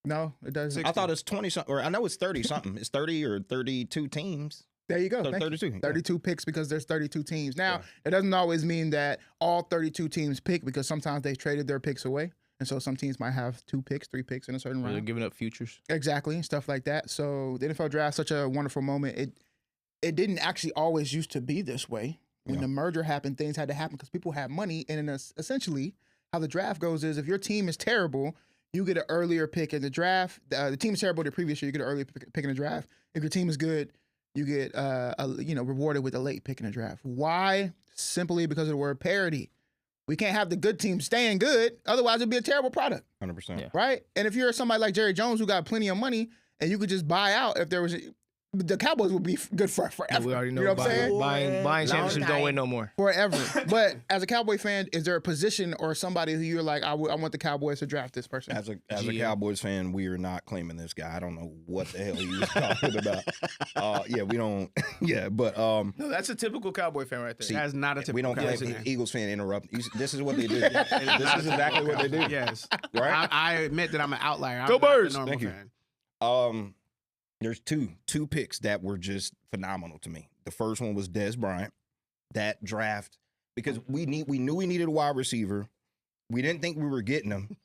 No, it doesn't. I thought it's 20 something, or I know it's 30 something. It's 30 or 32 teams. There you go. So Thank you. 32. 32 picks because there's 32 teams. Now, Yeah. it doesn't always mean that all 32 teams pick because sometimes they traded their picks away. And so some teams might have 2 picks, 3 picks in a certain They're round. giving up futures. Exactly, stuff like that. So the NFL draft, such a wonderful moment. It didn't actually always used to be this way. When Yeah. the merger happened, things had to happen because people had money. And essentially, how the draft goes is if your team is terrible, you get an earlier pick in the draft. The team is terrible the previous year, you get an earlier pick in the draft. If your team is good, you get rewarded with a late pick in the draft. Why? Simply because of the word parity. We can't have the good team staying good, otherwise it'd be a terrible product. 100%. Yeah. Right? And if you're somebody like Jerry Jones who got plenty of money and you could just buy out if there was the Cowboys would be good for forever. We already know, you know what I'm saying? buying championships don't win no more. Forever. But as a Cowboy fan, is there a position or somebody who you're like, I want the Cowboys to draft this person? As a GM. Cowboys fan, we are not claiming this guy. I don't know what the hell he was talking about. Yeah, we don't. Yeah, but No, that's a typical Cowboy fan right there. See, That's not a typical we don't claim Cowboys fan. Eagles fan interrupt. This is what they do. This is exactly what they do. Yes. Right? I admit that I'm an outlier. Go I'm not the Birds! normal Thank you. fan. There's two picks that were just phenomenal to me. The first one was Dez Bryant. That draft, because we knew we needed a wide receiver. We didn't think we were getting him,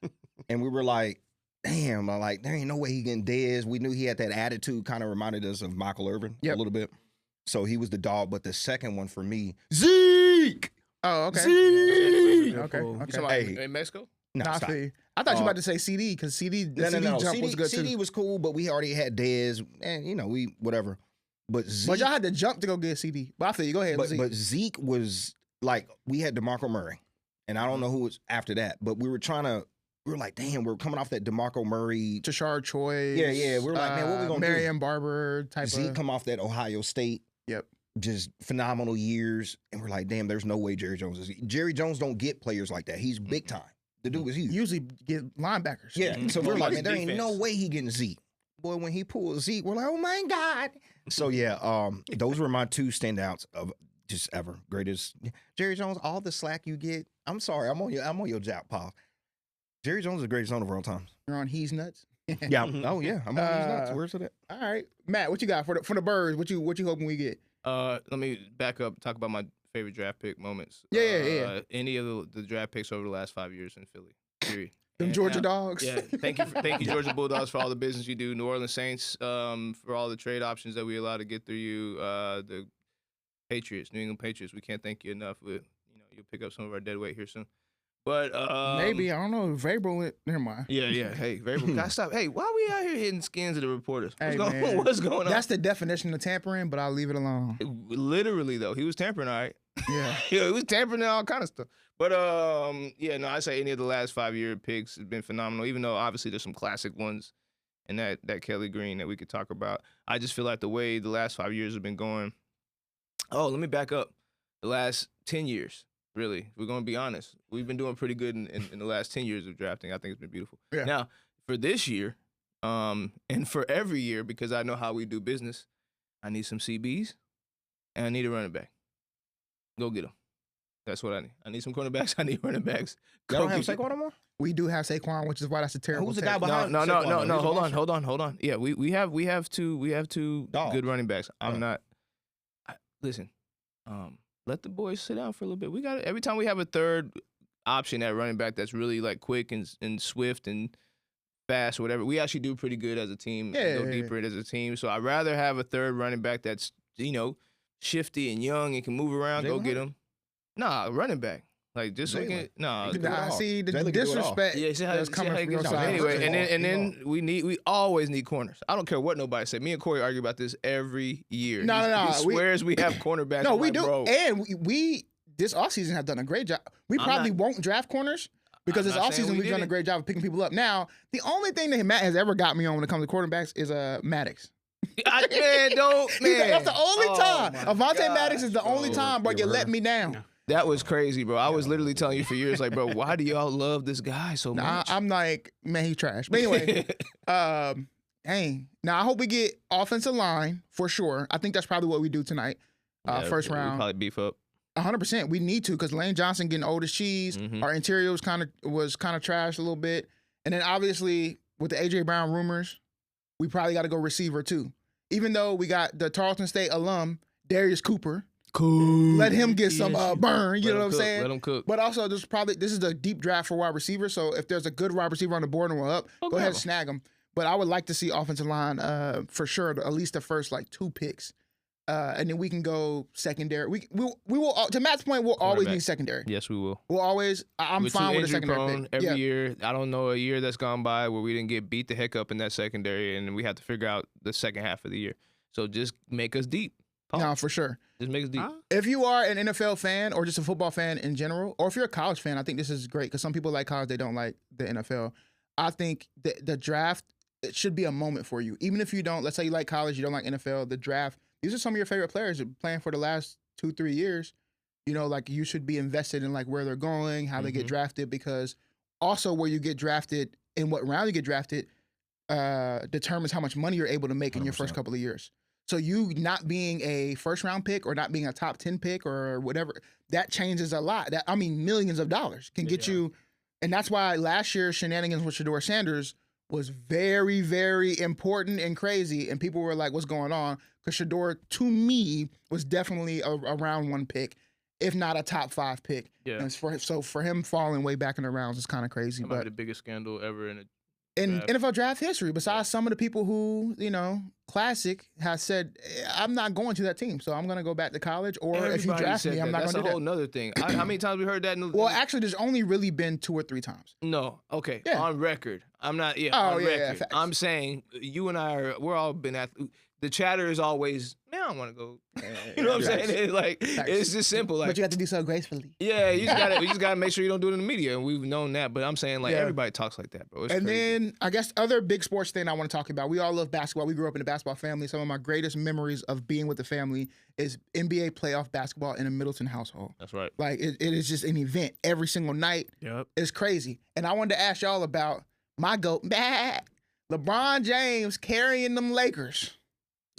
and we were like, "Damn!" There ain't no way he getting Dez. We knew he had that attitude, kind of reminded us of Michael Irvin a little bit. So he was the dog. But the second one for me, Zeke. Oh, okay. Zeke. Okay. Cool. You Okay. talking about Hey. in Mexico? No, Nah, I stop. feel you. I thought you were about to say CD because CD jump was good too. CD was cool, but we already had Dez, and we whatever. But y'all had to jump to go get CD. But I feel you. Go ahead. But Zeke was like, we had DeMarco Murray, and I don't know who was after that, but we were like, damn, we're coming off that DeMarco Murray, Tashard Choice. Yeah. We were like, man, what we gonna do? Marion Barber type. Zeke come off that Ohio State. Yep. Just phenomenal years, and we're like, damn, there's no way Jerry Jones is. Jerry Jones don't get players like that. He's big time. The dude was huge. Usually get linebackers. Yeah. So we're like, man, there ain't no way he getting Zeke. Boy, when he pulled Zeke, we're like, oh my God. So yeah, those were my two standouts of just ever greatest. Jerry Jones, all the slack you get. I'm sorry, I'm on your jack, Paul. Jerry Jones is the greatest owner of all time. You're on He's Nuts. Yeah. Oh yeah, I'm on He's Nuts. Where's it at? All right, Matt, what you got for the birds? What you hoping we get? Let me back up. Talk about my favorite draft pick moments. Yeah. Any of the draft picks over the last 5 years in Philly. Period. Them Georgia Dogs. Yeah. Thank you, Georgia Bulldogs, for all the business you do. New Orleans Saints, for all the trade options that we allowed to get through you. The Patriots, New England Patriots. We can't thank you enough. You'll pick up some of our dead weight here soon. But maybe, I don't know. Vrabel went. Never mind. Yeah. Hey, Vrabel, gotta stop. Hey, why we out here hitting skins of the reporters? What's going on? That's the definition of tampering, but I'll leave it alone. Literally though, he was tampering, all right. Yeah. He was tampering and all kind of stuff. But I say any of the last 5-year picks has been phenomenal. Even though obviously there's some classic ones, and that Kelly Green that we could talk about. I just feel like the way the last 5 years have been going. Oh, let me back up. The last 10 years. Really, we're going to be honest. We've been doing pretty good in the last 10 years of drafting. I think it's been beautiful. Yeah. Now, for this year, and for every year, because I know how we do business, I need some CBs, and I need a running back. Go get them. That's what I need. I need some cornerbacks. I need running backs. Y'all don't have Saquon no more? We do have Saquon, which is why that's a terrible. Who's the take. guy behind? No. Hold on. Yeah, we have two Dog. good running backs. Listen. Let the boys sit down for a little bit. We got every time we have a third option at running back that's really like quick and swift and fast or whatever. We actually do pretty good as a team. Yeah. Go deeper as a team. So I'd rather have a third running back that's shifty and young and can move around. Go get him. Nah, running back. Like just looking. Nah. See the disrespect. Yeah, that's coming from your side. Anyway, and then we always need corners. I don't care what nobody said. Me and Corey argue about this every year. No. He swears we have cornerbacks. No, we do. Bro. And we this offseason have done a great job. We probably won't draft corners because this offseason we've done a great job of picking people up. Now, the only thing that Matt has ever got me on when it comes to quarterbacks is Maddox. That's the only time. Avonte Maddox is the only time, bro, you let me down. No. That was crazy, bro. I was literally telling you for years, like, bro, why do y'all love this guy so much? I'm like, man, he's trash. But anyway, dang. Now I hope we get offensive line for sure. I think that's probably what we do tonight. First round. We'll probably beef up. 100%. We need to because Lane Johnson getting old as cheese. Mhm. Our interior was kind of trash a little bit, and then obviously with the AJ Brown rumors, we probably got to go receiver too. Even though we got the Tarleton State alum Darius Cooper. Cool. Let him get some burn. You know what I'm saying? Let him cook. But also, this is a deep draft for wide receiver. So if there's a good wide receiver on the board and we're up, go ahead and snag him. But I would like to see offensive line for sure, at least the first like 2 picks, and then we can go secondary. We will to Matt's point, we'll always need secondary. Yes, we will. We'll always. I'm fine with a secondary pick. Every year. I don't know a year that's gone by where we didn't get beat the heck up in that secondary, and we have to figure out the second half of the year. So just make us deep. No, for sure. Just make us deep. If you are an NFL fan or just a football fan in general, or if you're a college fan, I think this is great because some people like college, they don't like the NFL. I think the draft, it should be a moment for you. Even if you don't, let's say you like college, you don't like NFL, the draft, these are some of your favorite players playing for the last 2-3 years. You know, like you should be invested in like where they're going, how they get drafted, because also where you get drafted and what round you get drafted determines how much money you're able to make in your first couple of years. So you not being a first round pick or not being a top 10 pick or whatever, that changes a lot. Millions of dollars can get you. And that's why last year's shenanigans with Shedeur Sanders was very, very important and crazy. And people were like, what's going on? Because Shedeur, to me, was definitely a round 1 pick, if not a top 5 pick. Yeah. And so for him falling way back in the rounds is kind of crazy. That might be the biggest scandal ever in in NFL draft history, besides some of the people who, classic, has said, I'm not going to that team, so I'm going to go back to college, or if you draft me, I'm not going to do that. That's a whole nother thing. How many times we heard that? Well, actually, there's only really been 2 or 3 times. No, okay, Yeah. on record. I'm not, on record. Yeah, facts. I'm saying, you and I we're all been at, the chatter is always, man, I don't want to go. You know what I'm saying? It's like, it's just simple. Like, but you have to do so gracefully. Yeah, you just gotta make sure you don't do it in the media, and we've known that. But I'm saying, like, everybody talks like that, bro. It's and crazy. then I guess other big sports thing I want to talk about. We all love basketball. We grew up in a basketball family. Some of my greatest memories of being with the family is NBA playoff basketball in a Middleton household. That's right. Like it is just an event every single night. Yep. It's crazy. And I wanted to ask y'all about my GOAT, LeBron James carrying them Lakers.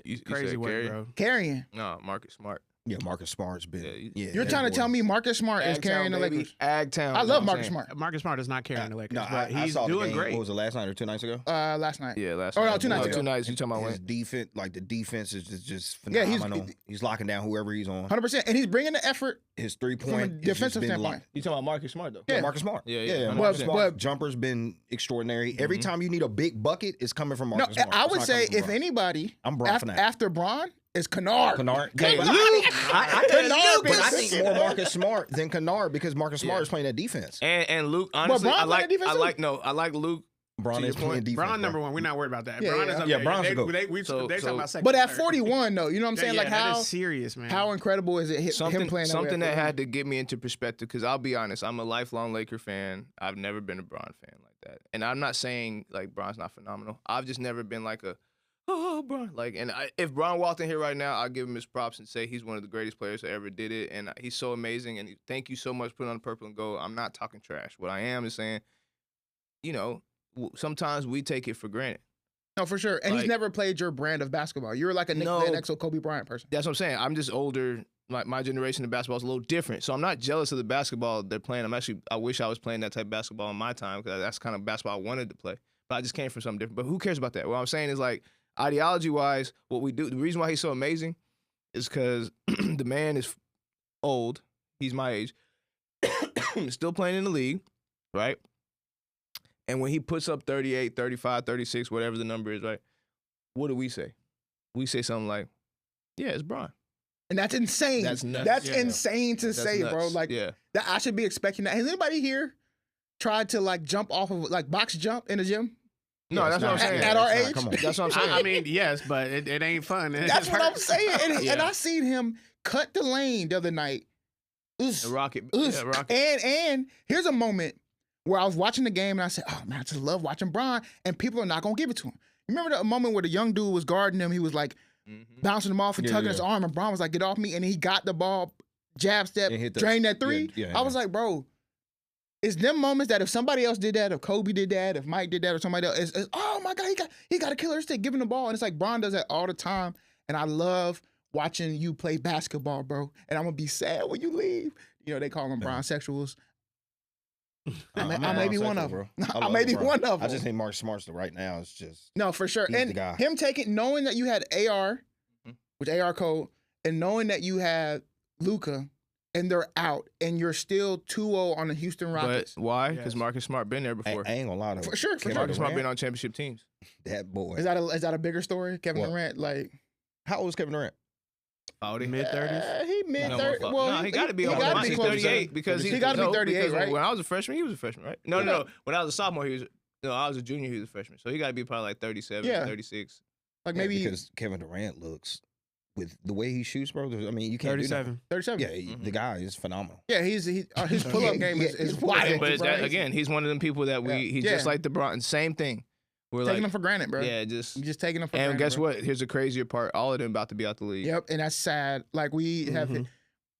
You Crazy said work, Carey? bro. Carrying. No, Marcus Smart. Yeah, Marcus Smart's been. Yeah, You're trying to tell me Marcus Smart is carrying the Lakers? Agtown. I love Marcus Smart. Marcus Smart is not carrying the Lakers, No, but I he's saw the doing game. great. What was it, last night or 2 nights ago? Last night. Yeah, last Oh, night. no, 2 nights ago. 2 nights. You talking about His when? defense, like the defense is just Yeah, phenomenal. He's locking down whoever he's on. 100%. And he's bringing the effort. His From a 3-point defensive standpoint. You talking about Marcus Smart though? Yeah. Marcus Smart. Yeah. Marcus 100%. Smart. Jumper's been extraordinary. Every time you need a big bucket, it's coming from Marcus Smart. I It's would not say coming from if Bron. anybody I'm Bron for that. after Bron is Kennard. Kennard. Kennard. I Kennard, but I but- think more Marcus Smart than Kennard because Marcus Smart is playing that defense. And Luke, honestly, Bron I like playing defense too. I like Luke. Bron to is your playing point, defense. Bron bro. number 1. We're not worried about that. Yeah, Bron yeah. is up Yeah, there. Bron's They the GOAT. talking about second. But at third. 41, though, you know what I'm saying? Yeah, like that how is serious, man. how incredible is it him Something playing something that that had to get me into perspective, because I'll be honest, I'm a lifelong Laker fan. I've never been a Bron fan like that, and I'm not saying like Bron's not phenomenal. I've just never been like a Bron. Like, and if Bron walked in here right now, I'll give him his props and say he's one of the greatest players that ever did it, and he's so amazing. And thank you so much for putting on the purple and gold. I'm not talking trash. What I am is saying, sometimes we take it for granted. No, for sure. And he's Like- never played your brand of basketball. You're like a Nick Van Exel, Kobe Bryant person. That's what I'm saying. I'm just older. My generation of basketball is a little different. So I'm not jealous of the basketball they're playing. I wish I was playing that type of basketball in my time, because that's kind of basketball I wanted to play. But I just came from something different. But who cares about that? What I'm saying is, like, ideology-wise, what we do, the reason why he's so amazing is because the man is old. He's my age. Still playing in the league, right? And when he puts up 38, 35, 36, whatever the number is, right? What do we say? We say something like, yeah, it's Bron. And that's insane. That's nuts. That's Yeah. insane to That's say, nuts. bro. Like, yeah. that I should be expecting that. Has anybody here tried to, like, jump off of, like, box jump in the gym? No, Yeah, that's it's what I'm not- saying. At our it's not- age? Come on. That's what I'm saying. I mean, yes, but it ain't fun. That's what I'm saying. And Yeah. I seen him cut the lane the other night. The Rocket. Ugh. Yeah, Rocket. And here's a moment where I was watching the game and I said, oh, man, I just love watching Bron, and people are not going to give it to him. You remember the moment where the young dude was guarding him? He was, like, bouncing him off and tugging his arm, and Bron was like, get off me, and he got the ball, jab step, And hit the- drained that three. yeah, I was like, bro, it's them moments that if somebody else did that, if Kobe did that, if Mike did that, or somebody else, it's oh my God, he got a killer instinct, giving the ball. And it's like Bron does that all the time. And I love watching you play basketball, bro. And I'm going to be sad when you leave. You know, they call them Bron sexuals. I may be one of them. I may be one of them. I just think Mark Smart's right now. It's just No, for sure. He's And the guy. him knowing that you had AR, with AR code, and knowing that you had Luka, and they're out, and you're still 2-0 on the Houston But Rockets. why? Because Yes. Marcus Smart been there I before. ain't gonna lie to For sure, for Kevin sure. Marcus Smart Durant, been on championship teams. that boy. Is that a bigger story? Kevin What? Durant, like How old is Kevin Durant? Mid-30s? he mid No, 30. fuck. Well, No, he got to be. He on got to the be He's close. 38 because He gotta be 38, because right? When I was a freshman, he was a freshman, right? No. When I was a sophomore, I was a junior, he was a freshman. So he got to be probably like 37, Yeah. 36. Like Yeah, maybe because Kevin Durant looks with the way he shoots, bro. I mean, you can't do nothing. 37. 37. Yeah, the guy is phenomenal. Yeah, his pull-up game is wild. But bro. again, he's one of them people that he's Yeah. just like the Bron. Same thing. We're Taking like, them for granted, bro. yeah, You just. just taking them for granted. And guess bro. what? Here's the crazier part. All of them about to be out the league. Yep, and that's sad. Like we have Mhm.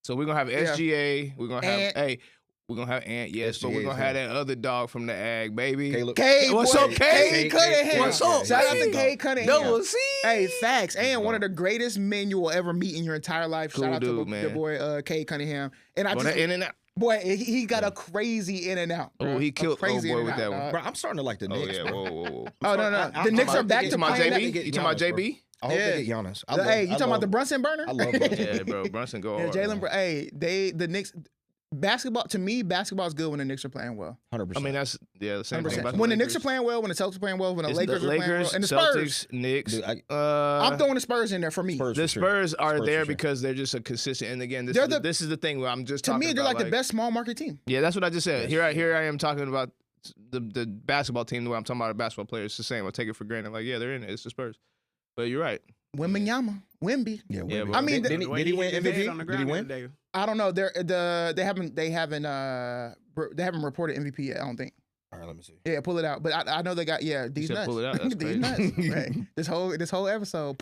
So we're gonna have SGA. We're gonna have Ant. we're gonna have Ant. Yes, but SGA we're gonna is have him. that other dog from the Ag, baby. Caleb. K. What's boy, up, K? Cunningham. What's up, Shout out to baby? K. Cunningham. Double C. Hey, facts. And one of the greatest men you will ever meet in your entire life. Cool Shout out dude, to man. your boy K. Cunningham. And I Going just in and out. boy, he got a crazy in and out. Oh, bro. he A killed crazy old boy in with and that out, one. dog. Bro, I'm starting to like the Oh Knicks. yeah, bro. whoa. Oh no. The Knicks are back You to talking about playing that. JB? You talking about Giannis, bro. JB? I hope Yeah. they get Giannis. Hey, you talking about the Brunson burner? I love Brunson. Yeah, bro. Brunson go Yeah, hard. Jalen. Hey, the Knicks. basketball, to me, basketball is good when the Knicks are playing well. 100%. I mean, that's the same thing. 100%. about When the Lakers. Knicks are playing well, when the Celtics are playing well, when the It's Lakers are playing well, and the Spurs. Celtics, Knicks. Dude, I'm throwing the Spurs in there for me. Spurs The for sure. Spurs are Spurs there for sure. because they're just a consistent. And again, They're this is the thing where I'm just To talking me, they're about, like the best small market team. Yeah, that's what I just said. Yes. Here I am talking about the basketball team. The way I'm talking about a basketball player, it's the same. I take it for granted. Like, yeah, they're in it. It's the Spurs. But you're right. Wembenyama, Wemby. Yeah, Yeah, Wemby. but- I mean, did he win hit his head MVP? on the Did he ground win? the other day. I don't know. They haven't reported MVP yet. I don't think. All right, let me see. Yeah, pull it out. But I know they got these said nuts. pull it out? That's These crazy. nuts. Right. This whole episode.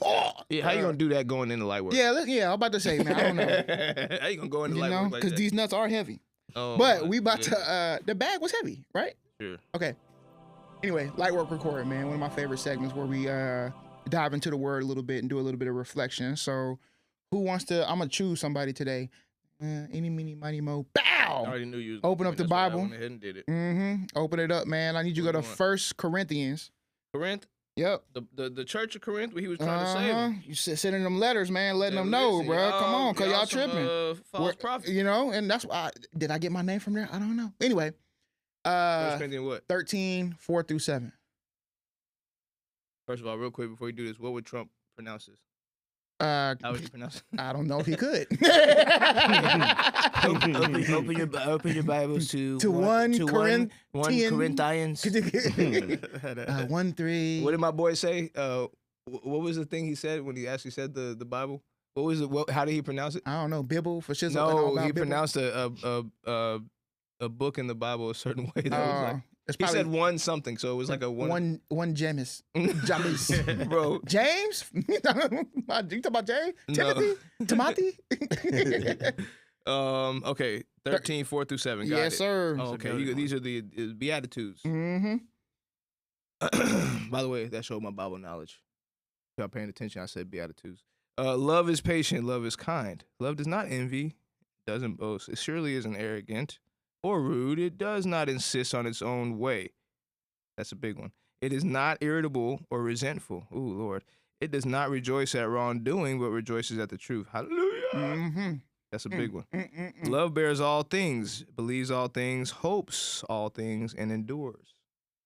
Yeah, how you gonna do that going into light work? Yeah. I'm about to say, man. I don't know. How you gonna go into You light know, work like because that? these nuts are heavy. Oh, But we about yeah, to. The bag was heavy, right? Sure. Okay. Anyway, light work recording, man. One of my favorite segments where we dive into the word a little bit and do a little bit of reflection. So, who wants to? I'm gonna choose somebody today. Any, meeny, miny, mo. I Bow. already knew you. Was Open gonna up the do it. That's why Bible. I went ahead and did it. Open it up, man. I need you to go to What do you want? 1 Corinthians. Corinth, Yep. the Church of Corinth, where he was trying to save them. You sending them letters, man, letting Yeah, them know, listen, bro. Come on, cause y'all some, tripping. false We're- prophets. You know, and that's why. Did I get my name from there? I don't know. Anyway, First Corinthians what? 13, 4-7. First of all, real quick before you do this, what would Trump pronounce this? How would you pronounce it? I don't know if he could. open your Bibles to To 1 Corinthians. 1 Corinthians. 1-3. What did my boy say? What was the thing he said when he actually said the Bible? What was it? How did he pronounce it? I don't know. Bibble for shizzle. No, he pronounced a book in the Bible a certain way. That was like, it's he probably said one something, so it was like a one. one James. James. Bro. James? You talking about James? No. Timothy? Okay, 13, 4-7. Got Yes, it. sir. Oh, okay, these are the Beatitudes. Mm-hmm. By the way, that showed my Bible knowledge. If y'all paying attention, I said Beatitudes. Love is patient. Love is kind. Love does not envy. Doesn't boast. It surely isn't arrogant or rude. It does not insist on its own way. That's a big one. It is not irritable or resentful. Ooh, Lord. It does not rejoice at wrongdoing, but rejoices at the truth. Hallelujah. Mm-hmm. That's a big one. Mm-mm-mm. Love bears all things, believes all things, hopes all things, and endures.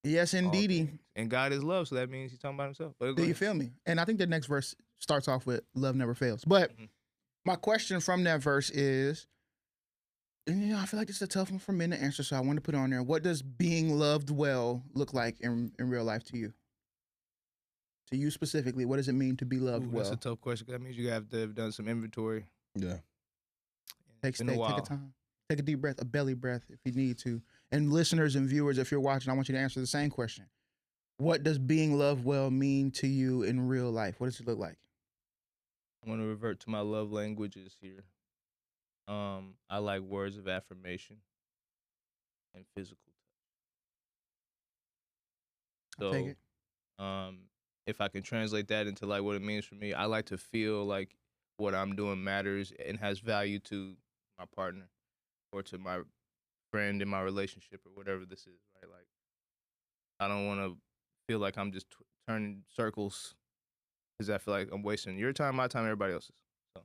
Yes, all indeedy. things. And God is love, so that means he's talking about himself. But go Do you ahead. feel me? And I think the next verse starts off with love never fails. But Mhm. my question from that verse is, and I feel like it's a tough one for men to answer, so I want to put it on there. What does being loved well look like in real life to you? To you specifically, what does it mean to be loved Ooh, well? that's a tough question. 'Cause that means you have to have done some inventory. Yeah. Take It's been a take while. a time. Take a deep breath, a belly breath if you need to. And listeners and viewers, if you're watching, I want you to answer the same question. What does being loved well mean to you in real life? What does it look like? I want to revert to my love languages here. I like words of affirmation and physical touch. I'll take it. If I can translate that into like what it means for me, I like to feel like what I'm doing matters and has value to my partner or to my friend in my relationship or whatever this is, right? Like, I don't want to feel like I'm just turning circles because I feel like I'm wasting your time, my time, everybody else's. So,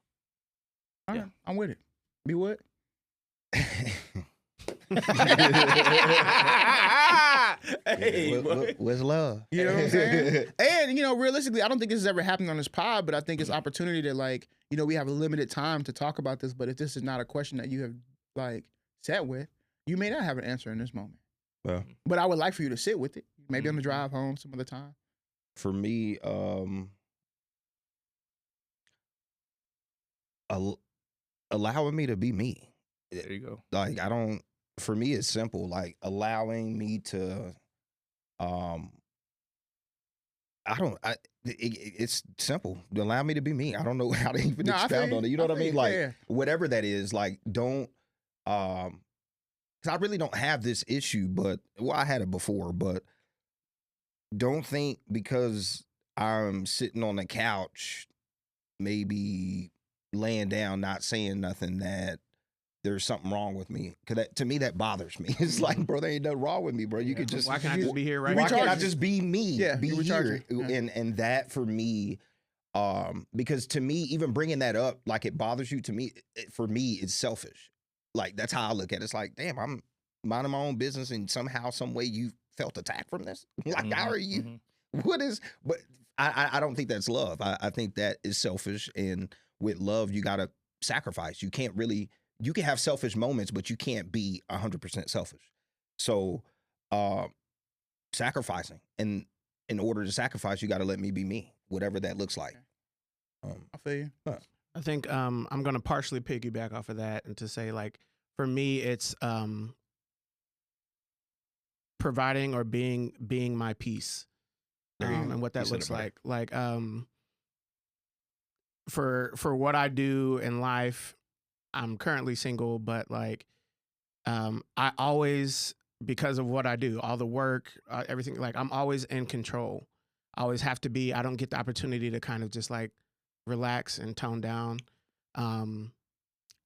All yeah. right, I'm with it. Be what? Hey, boy. What's love? You know what I'm saying? And, realistically, I don't think this has ever happened on this pod, but I think it's opportunity to, like, we have a limited time to talk about this, but if this is not a question that you have, like, sat with, you may not have an answer in this moment. Well, But I would like for you to sit with it, maybe on the drive home some other time. for me, allowing me to be me. There you go. Like, for me, it's simple. Like, allowing me to, it's simple. Allow me to be me. I don't know how to even No, I feel expound you. on it. You know I what I feel mean? you. Like, Yeah. whatever that is, like, don't, because I really don't have this issue, but, well, I had it before, but don't think because I'm sitting on the couch, maybe laying down, not saying nothing, that there's something wrong with me. Because to me, that bothers me. It's like, bro, there ain't nothing wrong with me, bro. You could just, Why can't I just be here right why now? can't I recharging. just be me? Yeah, be you're here. recharging. Yeah. And that for me, because to me, even bringing that up, like it bothers you, to me, for me, it's selfish. Like, that's how I look at it. It's like, damn, I'm minding my own business, and somehow, some way you felt attacked from this. Like, how are you? What is, but I don't think that's love. I think that is selfish. And with love, you got to sacrifice. You can't really, you can have selfish moments, but you can't be 100% selfish. So, sacrificing. And in order to sacrifice, you got to let me be me, whatever that looks like. I feel you. I think I'm going to partially piggyback off of that and to say, like, for me, it's providing or being my peace. And what that looks like. Like, for what I do in life, I'm currently single, but like, I always, because of what I do, all the work, everything, like I'm always in control. I always have to be. I don't get the opportunity to kind of just like relax and tone down.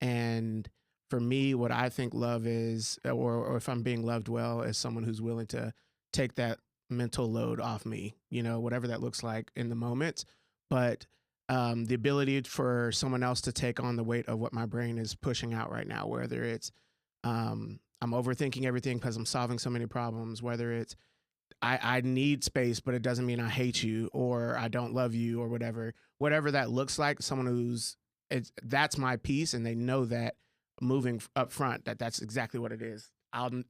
And for me, what I think love is, or if I'm being loved well, is someone who's willing to take that mental load off me, you know, whatever that looks like in the moment. But the ability for someone else to take on the weight of what my brain is pushing out right now, whether it's I'm overthinking everything because I'm solving so many problems, whether it's I need space, but it doesn't mean I hate you or I don't love you or whatever that looks like. Someone that's my piece, and they know that moving up front, that's exactly what it is.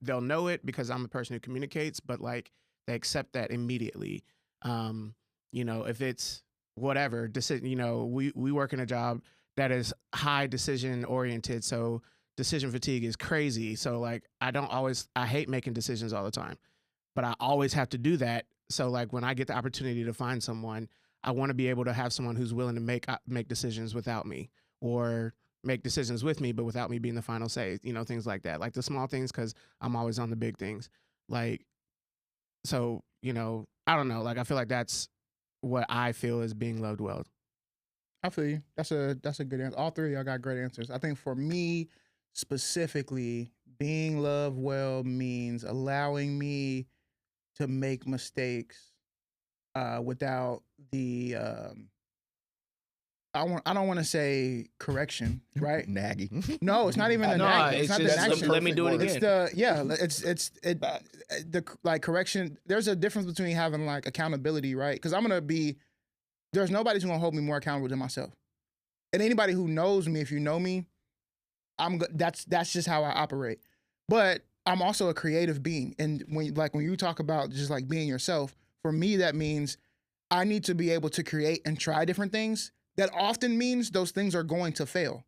They'll know it because I'm the person who communicates, but like they accept that immediately. You know, if it's whatever decision, you know, we work in a job that is high decision oriented, so decision fatigue is crazy. So like I hate making decisions all the time, but I always have to do that. So like when I get the opportunity to find someone, I want to be able to have someone who's willing to make decisions without me, or make decisions with me, but without me being the final say, you know, things like that. Like the small things, because I'm always on the big things. Like, so, you know, I don't know. Like, I feel like that's what I feel is being loved well. I feel you. That's a good answer. All three of y'all got great answers. I think for me specifically, being loved well means allowing me to make mistakes without the I don't want to say correction, right? Nagging. No, it's not even a nagging. It's not just, the nagging. let me do it again. It's the like correction. There's a difference between having like accountability, right? Because there's nobody who's gonna hold me more accountable than myself. And anybody who knows me, if you know me, that's just how I operate. But I'm also a creative being, and when you talk about just like being yourself, for me that means I need to be able to create and try different things. That often means those things are going to fail,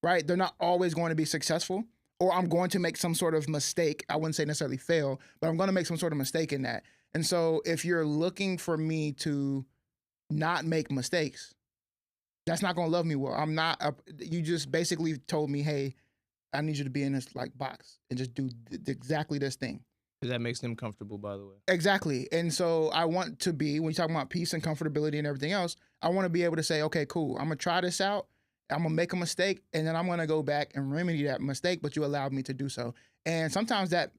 right? They're not always going to be successful, or I'm going to make some sort of mistake. I wouldn't say necessarily fail, but I'm going to make some sort of mistake in that. And so if you're looking for me to not make mistakes, that's not going to love me well. You just basically told me, hey, I need you to be in this like box and just do exactly this thing. Because that makes them comfortable, by the way. Exactly. And so I want to be, when you're talking about peace and comfortability and everything else, I want to be able to say, okay, cool, I'm going to try this out. I'm going to make a mistake, and then I'm going to go back and remedy that mistake, but you allowed me to do so. And sometimes that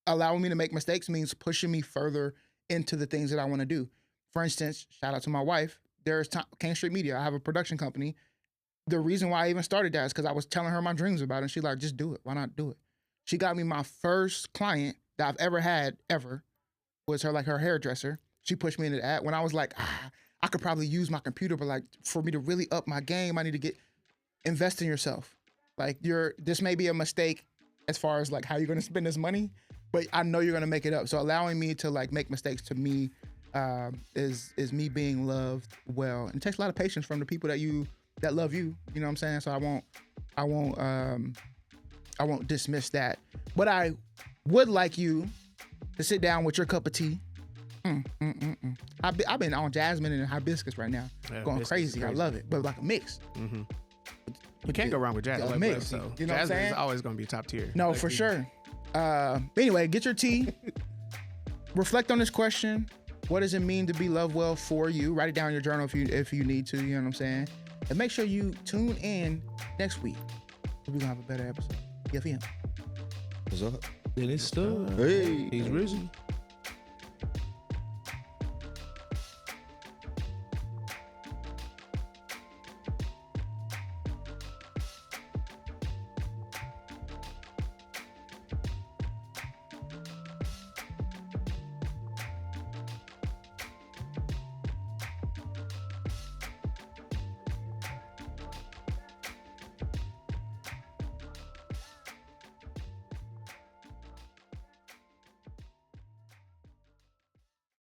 allowing me to make mistakes means pushing me further into the things that I want to do. For instance, shout out to my wife. There's King Street Media. I have a production company. The reason why I even started that is because I was telling her my dreams about it, and she's like, just do it. Why not do it? She got me my first client that I've ever had, was her hairdresser. She pushed me into that when I was like, I could probably use my computer, but like for me to really up my game, I need to invest in yourself. Like this may be a mistake as far as like how you're gonna spend this money, but I know you're gonna make it up. So allowing me to like make mistakes to me is me being loved well. And it takes a lot of patience from the people that love you. You know what I'm saying? So I won't dismiss that. But I would like you to sit down with your cup of tea. I've been on jasmine and hibiscus right now, going crazy. I love it, but like a mix. Mm-hmm. You can't go wrong with jasmine. Mix, so you know what I'm jasmine saying? is always going to be top tier. No, for sure. Anyway, get your tea. Reflect on this question. What does it mean to be loved well for you? Write it down in your journal if you need to. You know what I'm saying? And make sure you tune in next week. We're gonna have a better episode. Yeah, What's up? It is stuck. Hey. He's risen.